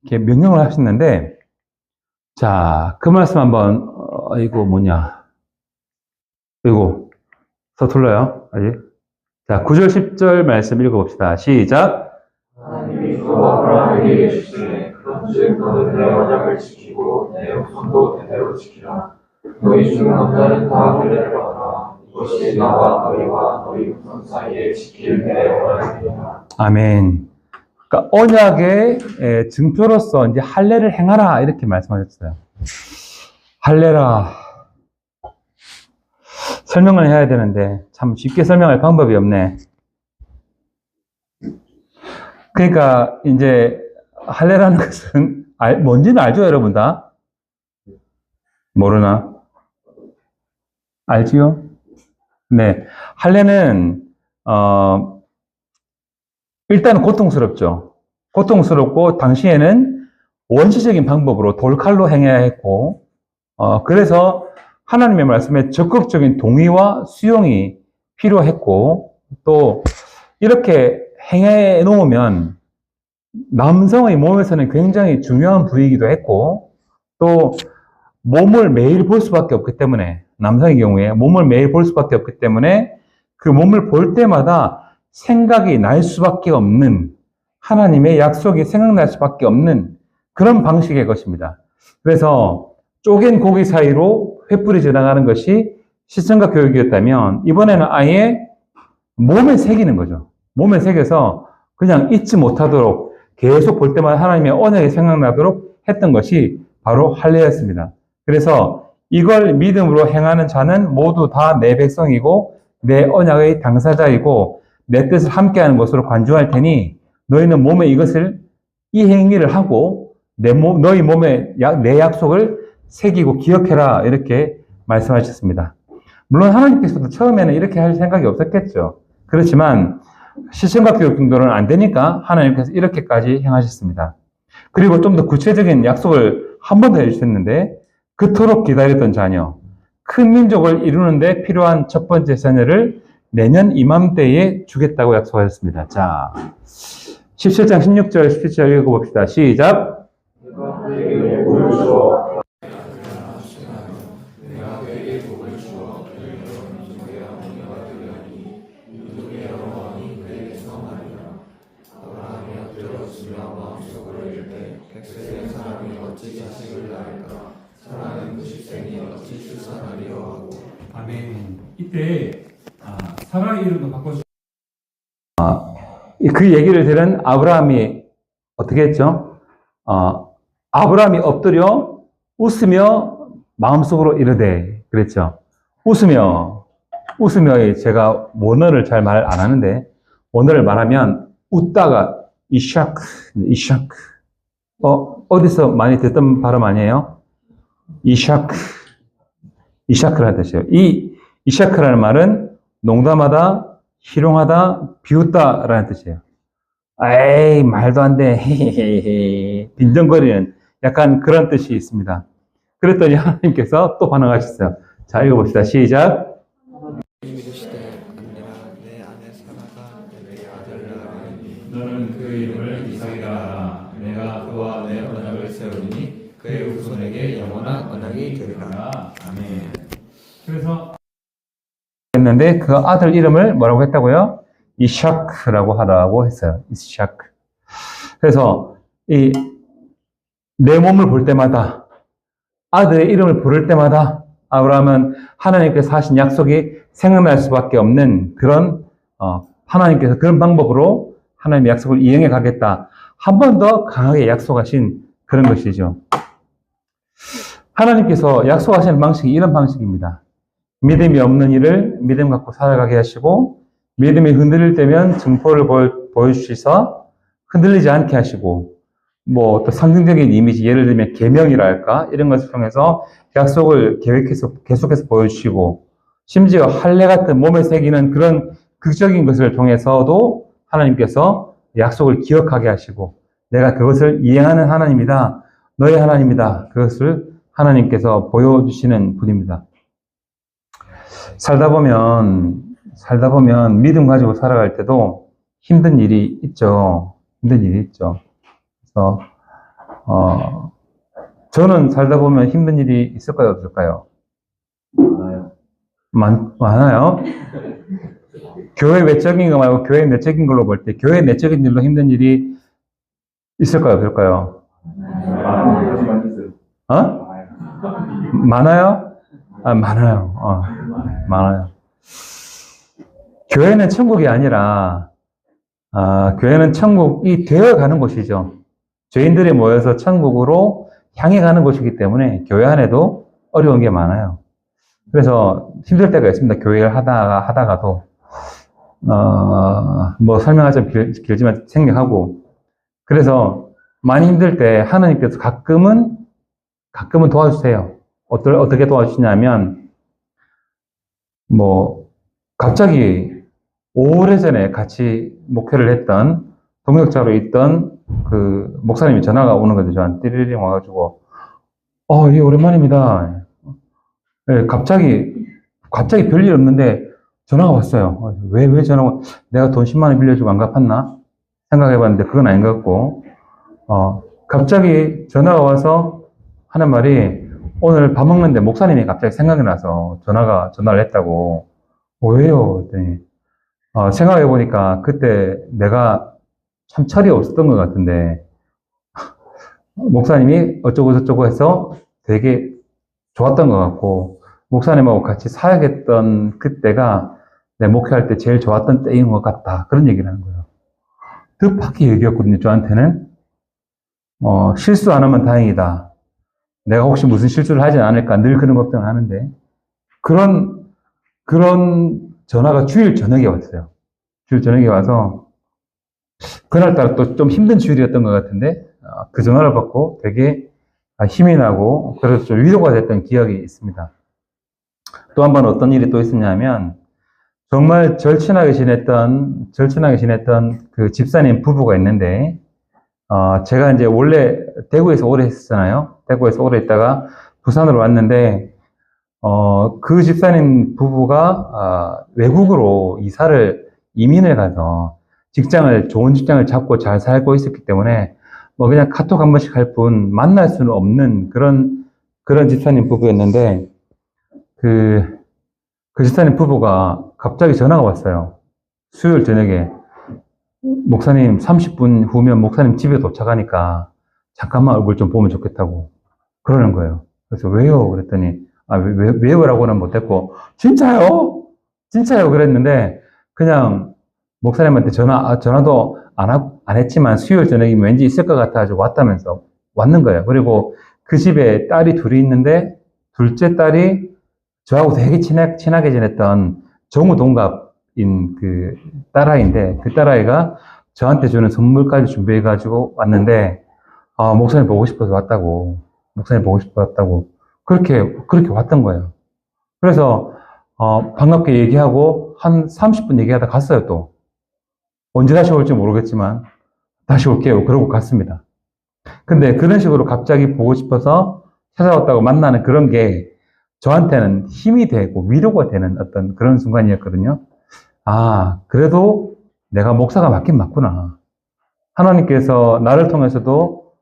이렇게 명령을 하셨는데, 자, 그 말씀 한번, 이거 서툴러요, 아직. 자, 9절, 10절 말씀 읽어봅시다. 시작. 하나님이 또 아브라함에게 이르시되 그런즉 너는 내 언약을 지키고 내 약속도 대대로 지키라. 너희 중 남자는 다 할례를 받아라. 이것이 나와 너희와 너희 후손 사이에 지킬 내 언약이니라. 아멘. 그러니까 언약의 증표로서 이제 할례를 행하라 이렇게 말씀하셨어요. 할례라. 설명을 해야 되는데 참 쉽게 설명할 방법이 없네. 그러니까 이제 할례라는 것은 뭔지는 알죠, 여러분 다? 모르나? 알지요? 네. 할례는 일단은 고통스럽죠. 고통스럽고 당시에는 원시적인 방법으로 돌칼로 행해야 했고, 그래서 하나님의 말씀에 적극적인 동의와 수용이 필요했고, 또 이렇게 행해 놓으면 남성의 몸에서는 굉장히 중요한 부위이기도 했고, 또 몸을 매일 볼 수밖에 없기 때문에, 남성의 경우에 몸을 매일 볼 수밖에 없기 때문에 그 몸을 볼 때마다 생각이 날 수밖에 없는, 하나님의 약속이 생각날 수밖에 없는 그런 방식의 것입니다. 그래서 쪼갠 고기 사이로 횃불이 지나가는 것이 시청각 교육이었다면, 이번에는 아예 몸에 새기는 거죠. 몸에 새겨서 그냥 잊지 못하도록 계속 볼 때마다 하나님의 언약이 생각나도록 했던 것이 바로 할례였습니다. 그래서 이걸 믿음으로 행하는 자는 모두 다 내 백성이고 내 언약의 당사자이고 내 뜻을 함께하는 것으로 관중할 테니 너희는 몸에 이 행위를 하고 너희 몸에 내 약속을 새기고 기억해라, 이렇게 말씀하셨습니다. 물론 하나님께서도 처음에는 이렇게 할 생각이 없었겠죠. 그렇지만 시청각 교육 정도는 안 되니까 하나님께서 이렇게까지 행하셨습니다. 그리고 좀 더 구체적인 약속을 한 번 더 해주셨는데, 그토록 기다렸던 자녀, 큰 민족을 이루는데 필요한 첫 번째 자녀를 내년 이맘때에 주겠다고 약속하셨습니다. 자, 17장 16절, 17절 읽어봅시다. 시작. 내가 그에게 복을 주어 아멘. 이때 사라의 이름도 바꿔주. 그 얘기를 들은 아브라함이 어떻게 했죠? 아브라함이 엎드려 웃으며 마음속으로 이르되, 그랬죠. 웃으며, 제가 원어를 잘 말 안 하는데, 원어를 말하면 웃다가 이샤크. 어디서 많이 듣던 발음 아니에요? 이샤크라는 뜻이에요. 이 이샤크라는 말은 농담하다, 희롱하다, 비웃다라는 뜻이에요. 에이, 말도 안 돼. 빈정거리는 약간 그런 뜻이 있습니다. 그랬더니 하나님께서 또 반응하셨어요. 자, 읽어봅시다. 시작. 너는 그 이름을 이삭이라 하라. 내가 그와 내 언약을 세우리니 그의 후손에게 영원한 언약이 되리라. 아멘. 그래서 했는데 그 아들 이름을 뭐라고 했다고요? 이샤크라고 하라고 했어요. 이샤크. 그래서 내 몸을 볼 때마다, 아들의 이름을 부를 때마다 아브라함은 하나님께서 하신 약속이 생각날 수밖에 없는 그런 하나님께서 그런 방법으로 하나님의 약속을 이행해 가겠다. 한 번 더 강하게 약속하신 그런 것이죠. 하나님께서 약속하시는 방식이 이런 방식입니다. 믿음이 없는 일을 믿음 갖고 살아가게 하시고, 믿음이 흔들릴 때면 증포를 보여주셔서 흔들리지 않게 하시고, 뭐 또 상징적인 이미지, 예를 들면 계명이랄까 이런 것을 통해서 약속을 계획해서 계속해서 보여주시고, 심지어 할례 같은 몸에 새기는 그런 극적인 것을 통해서도 하나님께서 약속을 기억하게 하시고, 내가 그것을 이행하는 하나님이다, 너의 하나님이다, 그것을 하나님께서 보여주시는 분입니다. 살다 보면 믿음 가지고 살아갈 때도 힘든 일이 있죠. 힘든 일이 있죠. 그래서 저는 살다 보면 힘든 일이 있을까요, 없을까요? 많아요. 교회 외적인 거 말고 교회 내적인 걸로 볼 때, 교회 내적인 일로 힘든 일이 있을까요, 없을까요? 많아요? 많아요. 많아요. 교회는 천국이 아니라, 교회는 천국이 되어 가는 곳이죠. 죄인들이 모여서 천국으로 향해 가는 곳이기 때문에 교회 안에도 어려운 게 많아요. 그래서 힘들 때가 있습니다. 교회를 하다가도. 뭐 설명하자면 길지만 생략하고. 그래서 많이 힘들 때 하나님께서 가끔은 도와주세요. 어떻게 도와주시냐면, 뭐, 갑자기 오래전에 같이 목회를 했던, 동역자로 있던 그 목사님이 전화가 오는 거죠. 저한테 띠리링 와가지고, 예, 오랜만입니다. 네, 갑자기 별일 없는데 전화가 왔어요. 왜 전화가, 내가 돈 10만 원 빌려주고 안 갚았나? 생각해봤는데 그건 아닌 것 같고, 갑자기 전화가 와서 하는 말이, 오늘 밥 먹는데 목사님이 갑자기 생각이 나서 전화를 했다고. 왜요? 그랬더니, 생각해보니까 그때 내가 참 철이 없었던 것 같은데, 목사님이 어쩌고 해서 되게 좋았던 것 같고, 목사님하고 같이 사역했던 그때가 내 목회할 때 제일 좋았던 때인 것 같다. 그런 얘기를 하는 거예요. 뜻밖의 얘기였거든요, 저한테는. 실수 안 하면 다행이다. 내가 혹시 무슨 실수를 하지 않을까 늘 그런 걱정을 하는데, 그런 전화가 주일 저녁에 왔어요. 주일 저녁에 와서, 그날따라 또 좀 힘든 주일이었던 것 같은데, 그 전화를 받고 되게 힘이 나고, 그래서 좀 위로가 됐던 기억이 있습니다. 또 한 번 어떤 일이 또 있었냐면, 정말 절친하게 지냈던 그 집사님 부부가 있는데, 제가 이제 원래 대구에서 오래 했었잖아요. 대구에서 오래 있다가 부산으로 왔는데, 그 집사님 부부가, 외국으로 이민을 가서 좋은 직장을 잡고 잘 살고 있었기 때문에, 뭐 그냥 카톡 한 번씩 할 뿐 만날 수는 없는 그런 집사님 부부였는데, 그 집사님 부부가 갑자기 전화가 왔어요. 수요일 저녁에. 목사님 30분 후면 목사님 집에 도착하니까 잠깐만 얼굴 좀 보면 좋겠다고 그러는 거예요. 그래서 왜요? 그랬더니, 왜요라고는 못했고, 진짜요? 그랬는데, 그냥 목사님한테 전화도 안 했지만 수요일 저녁이면 왠지 있을 것 같아가지고 왔다면서 왔는 거예요. 그리고 그 집에 딸이 둘이 있는데, 둘째 딸이 저하고 되게 친하게 지냈던 정우 동갑인 그 딸아이인데, 그 딸아이가 저한테 주는 선물까지 준비해가지고 왔는데, 목사님 보고 싶어서 왔다고. 그렇게 왔던 거예요. 그래서, 반갑게 얘기하고, 한 30분 얘기하다 갔어요, 또. 언제 다시 올지 모르겠지만, 다시 올게요. 그러고 갔습니다. 근데 그런 식으로 갑자기 보고 싶어서 찾아왔다고 만나는 그런 게 저한테는 힘이 되고 위로가 되는 어떤 그런 순간이었거든요. 그래도 내가 목사가 맞긴 맞구나. 하나님께서 나를 통해서도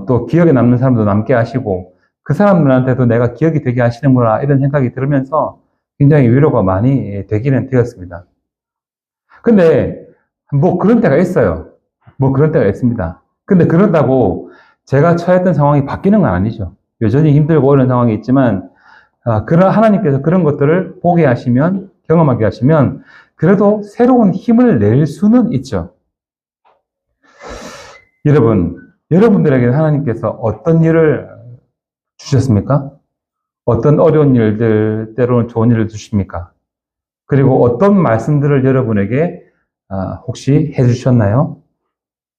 또 기억에 남는 사람도 남게 하시고 그 사람들한테도 내가 기억이 되게 하시는구나 이런 생각이 들으면서 굉장히 위로가 많이 되기는 되었습니다. 근데 뭐 그런 때가 있어요. 그런 때가 있습니다. 근데 그런다고 제가 처했던 상황이 바뀌는 건 아니죠. 여전히 힘들고 어려운 상황이 있지만 그런 하나님께서 그런 것들을 보게 하시면, 경험하게 하시면 그래도 새로운 힘을 낼 수는 있죠. 여러분들에게 하나님께서 어떤 일을 주셨습니까? 어떤 어려운 일들, 때로는 좋은 일을 주십니까? 그리고 어떤 말씀들을 여러분에게 혹시 해주셨나요?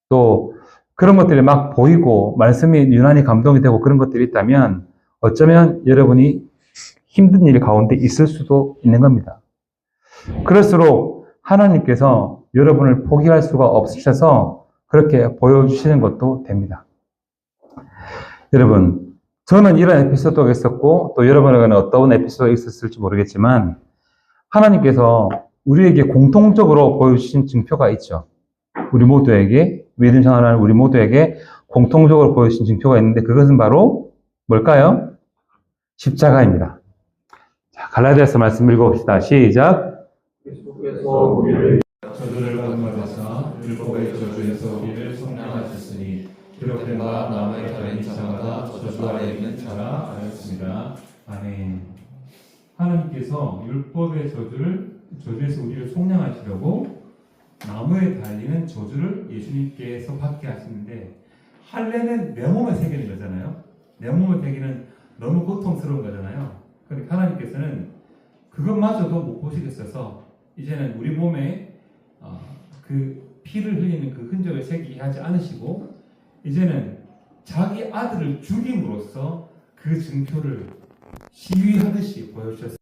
또 그런 것들이 막 보이고 말씀이 유난히 감동이 되고 그런 것들이 있다면 어쩌면 여러분이 힘든 일 가운데 있을 수도 있는 겁니다. 그럴수록 하나님께서 여러분을 포기할 수가 없으셔서 그렇게 보여주시는 것도 됩니다. 여러분, 저는 이런 에피소드가 있었고 또 여러분에게는 어떤 에피소드가 있었을지 모르겠지만 하나님께서 우리에게 공통적으로 보여주신 증표가 있죠. 우리 모두에게, 믿음 생활하는 우리 모두에게 공통적으로 보여주신 증표가 있는데 그것은 바로 뭘까요? 십자가입니다. 자, 갈라디아서 말씀 읽어봅시다. 시작. 계속해서 우리를 저주를 받으면서 율법의 저주에서 우리를 성량하셨으니 기록된 바 남의 다른 자마다 저주 아래 있는 자라 하였습니다. 아멘. 하나님께서 율법의 저주에서 우리를 속량하시려고 나무에 달리는 저주를 예수님께서 받게 하시는데 할례는 내 몸에 새기는 거잖아요. 내 몸에 새기는 너무 고통스러운 거잖아요. 그러니까 하나님께서는 그것마저도 못 보시겠어서 이제는 우리 몸에 그 피를 흘리는 그 흔적을 새기게 하지 않으시고 이제는 자기 아들을 죽임으로써 그 증표를 시위하듯이 보여주셨습니다.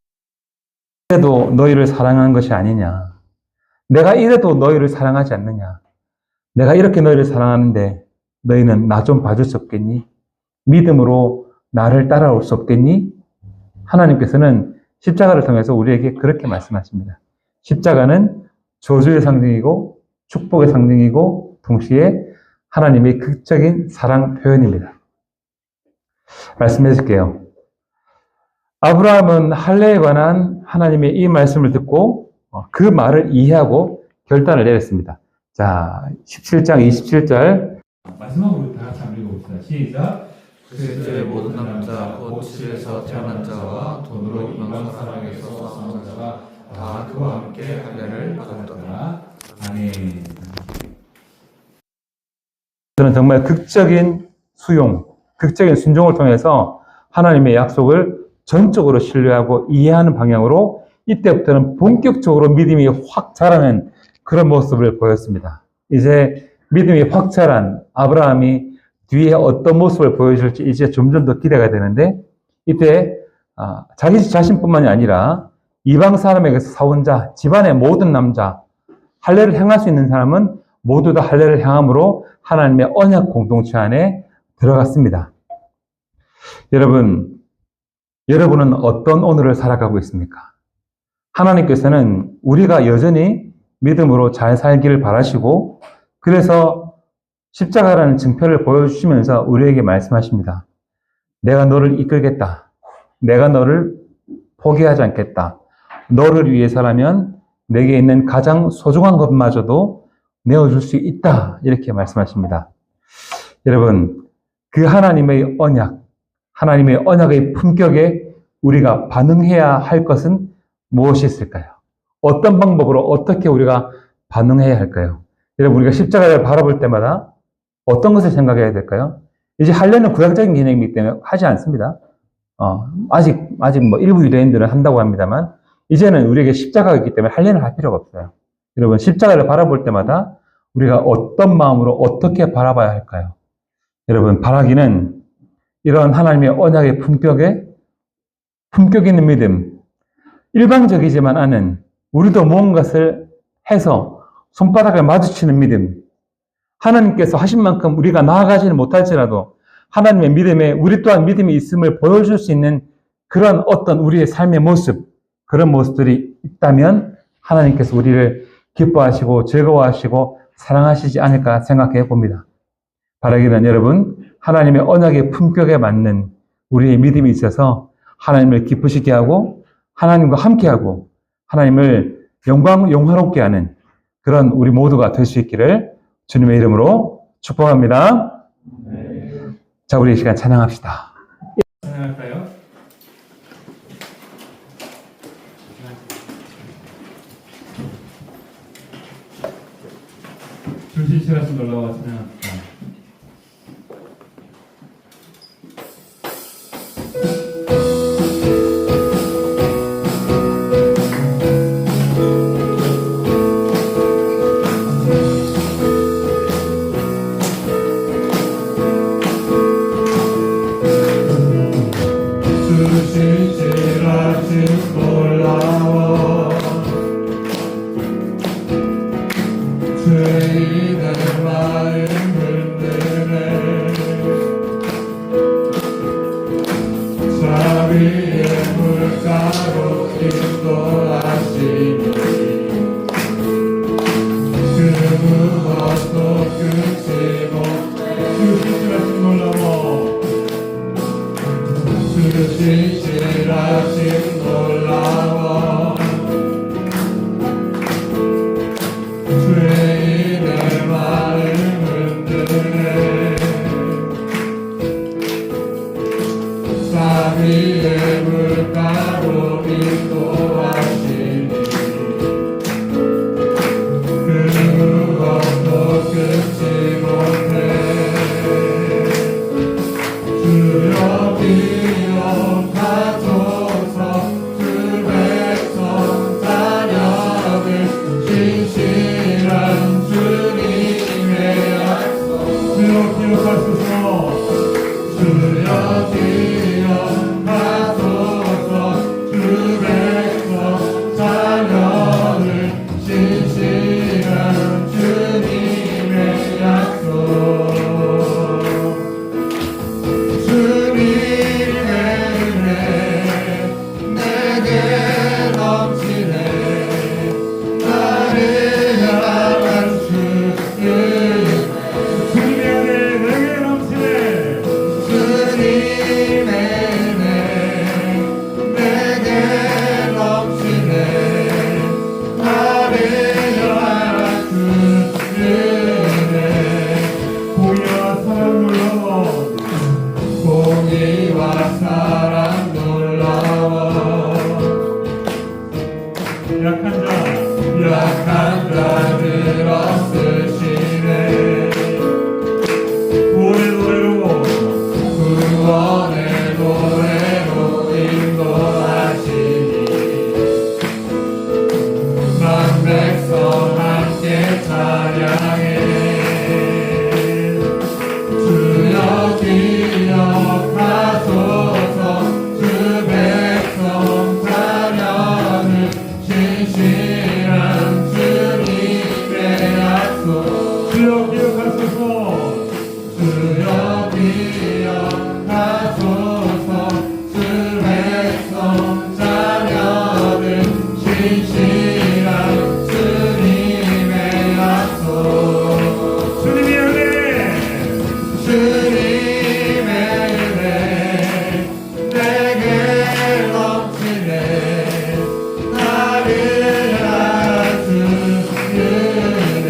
이래도 너희를 사랑하는 것이 아니냐. 내가 이래도 너희를 사랑하지 않느냐. 내가 이렇게 너희를 사랑하는데 너희는 나 좀 봐줄 수 없겠니? 믿음으로 나를 따라올 수 없겠니? 하나님께서는 십자가를 통해서 우리에게 그렇게 말씀하십니다. 십자가는 저주의 상징이고 축복의 상징이고 동시에 하나님의 극적인 사랑 표현입니다. 말씀해 드릴게요. 아브라함은 할례에 관한 하나님의 이 말씀을 듣고 그 말을 이해하고 결단을 내렸습니다. 자, 17장 27절 마지막으로 다 같이 한번 읽어봅시다. 시작. 그의 모든 남자 곧 집에서 태어난 자와 돈으로 이방 사람에게서 사는 자가 다 그와 함께 할례를 받았더라. 아멘. 저는 정말 극적인 수용, 극적인 순종을 통해서 하나님의 약속을 전적으로 신뢰하고 이해하는 방향으로 이때부터는 본격적으로 믿음이 확 자라는 그런 모습을 보였습니다. 이제 믿음이 확 자란 아브라함이 뒤에 어떤 모습을 보여줄지 이제 점점 더 기대가 되는데 이때 자기 자신뿐만이 아니라 이방 사람에게서 사온 자, 집안의 모든 남자, 할례를 행할 수 있는 사람은 모두 다 할례를 행함으로 하나님의 언약 공동체 안에 들어갔습니다. 여러분은 어떤 오늘을 살아가고 있습니까? 하나님께서는 우리가 여전히 믿음으로 잘 살기를 바라시고 그래서 십자가라는 증표를 보여주시면서 우리에게 말씀하십니다. 내가 너를 이끌겠다. 내가 너를 포기하지 않겠다. 너를 위해서라면 내게 있는 가장 소중한 것마저도 내어줄 수 있다. 이렇게 말씀하십니다. 여러분, 그 하나님의 언약, 하나님의 언약의 품격에 우리가 반응해야 할 것은 무엇이 있을까요? 어떤 방법으로 어떻게 우리가 반응해야 할까요? 여러분, 우리가 십자가를 바라볼 때마다 어떤 것을 생각해야 될까요? 이제 할례는 구약적인 개념이기 때문에 하지 않습니다. 아직 뭐 일부 유대인들은 한다고 합니다만 이제는 우리에게 십자가가 있기 때문에 할례는 할 필요가 없어요. 여러분, 십자가를 바라볼 때마다 우리가 어떤 마음으로 어떻게 바라봐야 할까요? 여러분, 바라기는 이런 하나님의 언약의 품격 있는 믿음, 일방적이지만 않은 우리도 무언가를 해서 손바닥을 마주치는 믿음, 하나님께서 하신 만큼 우리가 나아가지는 못할지라도 하나님의 믿음에 우리 또한 믿음이 있음을 보여줄 수 있는 그런 어떤 우리의 삶의 모습, 그런 모습들이 있다면 하나님께서 우리를 기뻐하시고 즐거워하시고 사랑하시지 않을까 생각해 봅니다. 바라기는 여러분, 하나님의 언약의 품격에 맞는 우리의 믿음이 있어서 하나님을 기쁘시게 하고 하나님과 함께하고 하나님을 영화롭게 하는 그런 우리 모두가 될 수 있기를 주님의 이름으로 축복합니다. 자, 우리 이 시간 찬양합시다. 찬양할까요? 줄실실하시 놀라와 찬양합시다. 주여 기억하소서. 주 백성 자녀를 신실한 주님의 약속. 주님의 은혜 내게 넘치네. 나를 향한 주님의 은혜 내게 넘치네. 주님의 은혜 내게 넘치네. 나를 향한 주님의 은혜. 공의와 사랑 놀라워. 공의와 사랑 놀라워. 약한 자들 없으시네. 구원의 노래로 인도하시니 만 백성 함께 찬양해. 주여 기억하소서. 주 백성 자녀를 신실한 주님의 약속. 주여 기억하소서. 주여 기억하소서. 주 백성 자녀를 신실한 주님의 약속. 주님의 은혜 내게 넘치네. 나를 향한 주님의 은혜.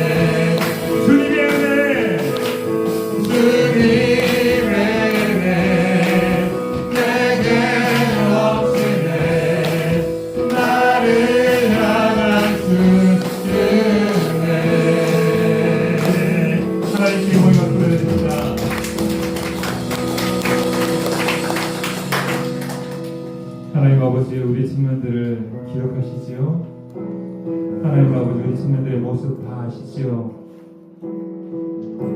주님의 은혜 내게 넘치네. 나를 향한 주님의 은혜. 하나님께 모임을 드립니다. 하나님 아버지, 우리 청년들을 기억하시지요. 하나님 아버지, 우리 청년들의 모습 다 아시지요.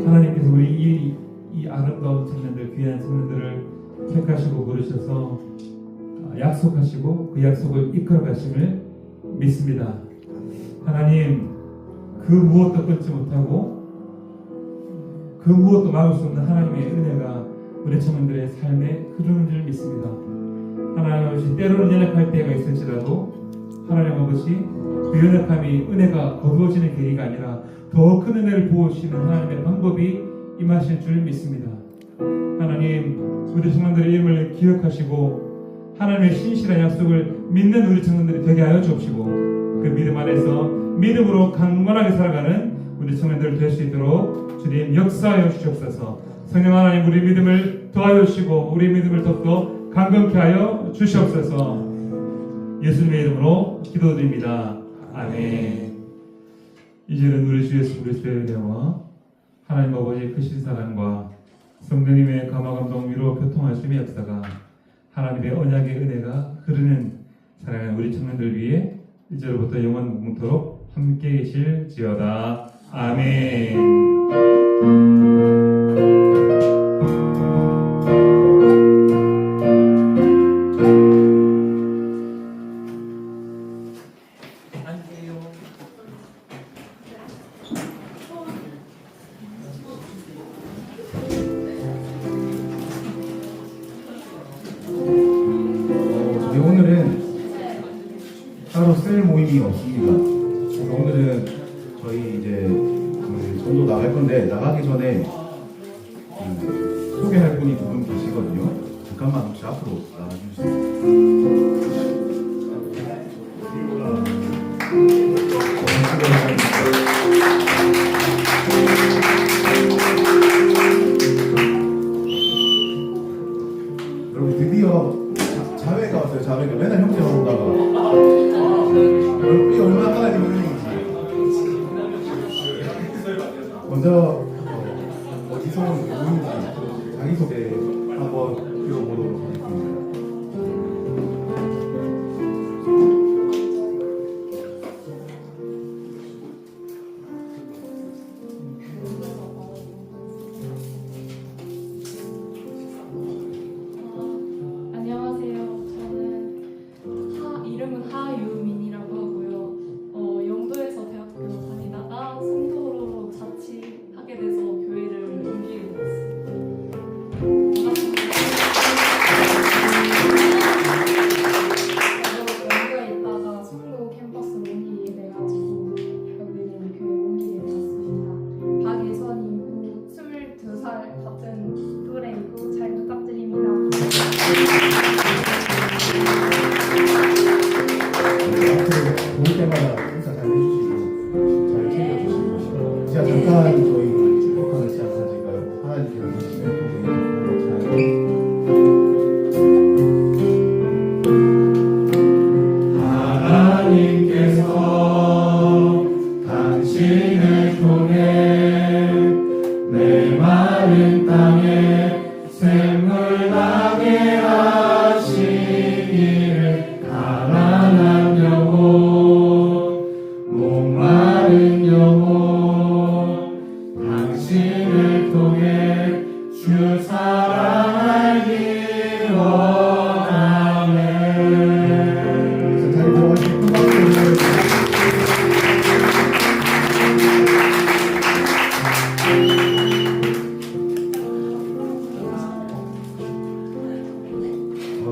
하나님께서 우리 이 아름다운 청년들, 귀한 청년들을 택하시고 부르셔서 약속하시고 그 약속을 이끌어 가심을 믿습니다. 하나님, 그 무엇도 끊지 못하고 그 무엇도 막을 수 없는 하나님의 은혜가 우리 청년들의 삶에 흐르는 줄 믿습니다. 하나님 아버지, 때로는 연약할 때가 있을지라도 하나님 아버지, 그 연약함이 은혜가 거두어지는 계기가 아니라 더 큰 은혜를 부어주시는 하나님의 방법이 임하실 줄 믿습니다. 하나님, 우리 청년들의 이름을 기억하시고 하나님의 신실한 약속을 믿는 우리 청년들이 되게 하여 주옵시고, 그 믿음 안에서 믿음으로 강건하게 살아가는 우리 청년들 될 수 있도록 주님 역사하여 주시옵소서. 성령 하나님, 우리 믿음을 더하여 주시고 우리 믿음을 더욱더 강건케 하여 주시옵소서. 예수님의 이름으로 기도드립니다. 아멘. 이제는 우리 주 예수 그리스도의 은혜와 하나님 아버지의 크신 사랑과 성령님의 감화감동 위로 교통하심의 역사가 하나님의 언약의 은혜가 흐르는 사랑하는 우리 청년들 위해 이제로부터 영원 무궁토록 함께 계실지어다. 아멘. 저희 오늘은 따로 쓸 모임이 없습니다. 오늘은 저희 이제 그 전도 나갈 건데, 나가기 전에 소개할 분이 두 분 계시거든요. 잠깐만 혹시 앞으로 나와주실 수 있어요? 여러분, 드디어 자매가 왔어요. 자매가 맨날 형제만 오다가 이게 얼마나 하나님 은혜인지. 먼저 어디서 온 누구인지 자기소개 한번 들어보도록 하겠습니다. 땅에 샘물 나게 하시기를 가난한 영혼 목마른 영혼 당신을 통해 주 사랑 알기 원하네. 자리 들어가시고 큰 박수 올려주세요.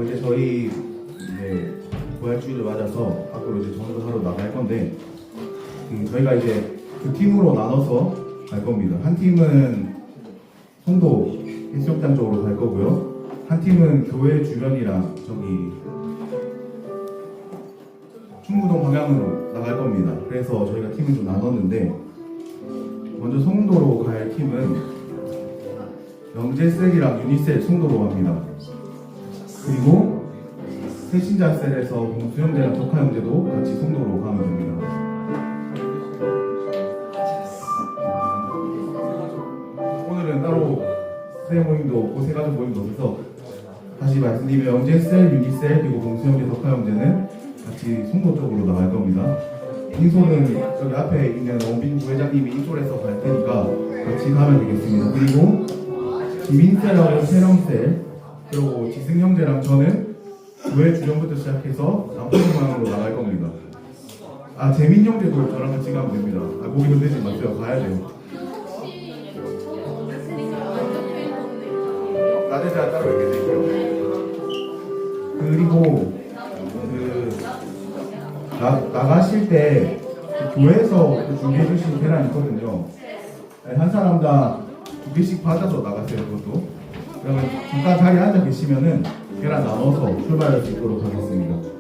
이제 저희 이제 부활주의를 맞아서 앞으로 이제 전도하러 나갈 건데 저희가 이제 두 팀으로 나눠서 갈 겁니다. 한 팀은 송도 해수욕장 쪽으로 갈 거고요. 한 팀은 교회 주변이랑 저기 충무동 방향으로 나갈 겁니다. 그래서 저희가 팀을 좀 나눴는데 먼저 송도로 갈 팀은 영재셀이랑 유니셀 송도로 갑니다. 그리고 새신자셀에서 봉수형제랑 덕화형제도 같이 송도로 가면 됩니다. 오늘은 따로 새 모임도 없고 새 가족 모임도 없어서 다시 말씀드리면 영재셀, 유니셀 그리고 봉수형제, 덕화형제는 같이 송도 쪽으로 나갈 겁니다. 인솔은 여기 앞에 있는 원빈 부회장님이 인솔에서 갈 테니까 같이 가면 되겠습니다. 그리고 김인셀하고 세령셀 그리고 지승형제랑 저는 교회 주변부터 시작해서 남포동방으로 나갈 겁니다. 아 재민형제도 저랑 같이 가면 됩니다. 아 거기 흔들지 마세요. 가야 돼요. 나대자 따로 있게 되고요. 그리고 나가실 때 교회에서 준비해 주신 계란 있거든요. 한 사람당 2개씩 받아서 나가세요. 그것도. 그러면 잠깐 자리에 앉아 계시면은 계란 나눠서 출발할 수 있도록 하겠습니다.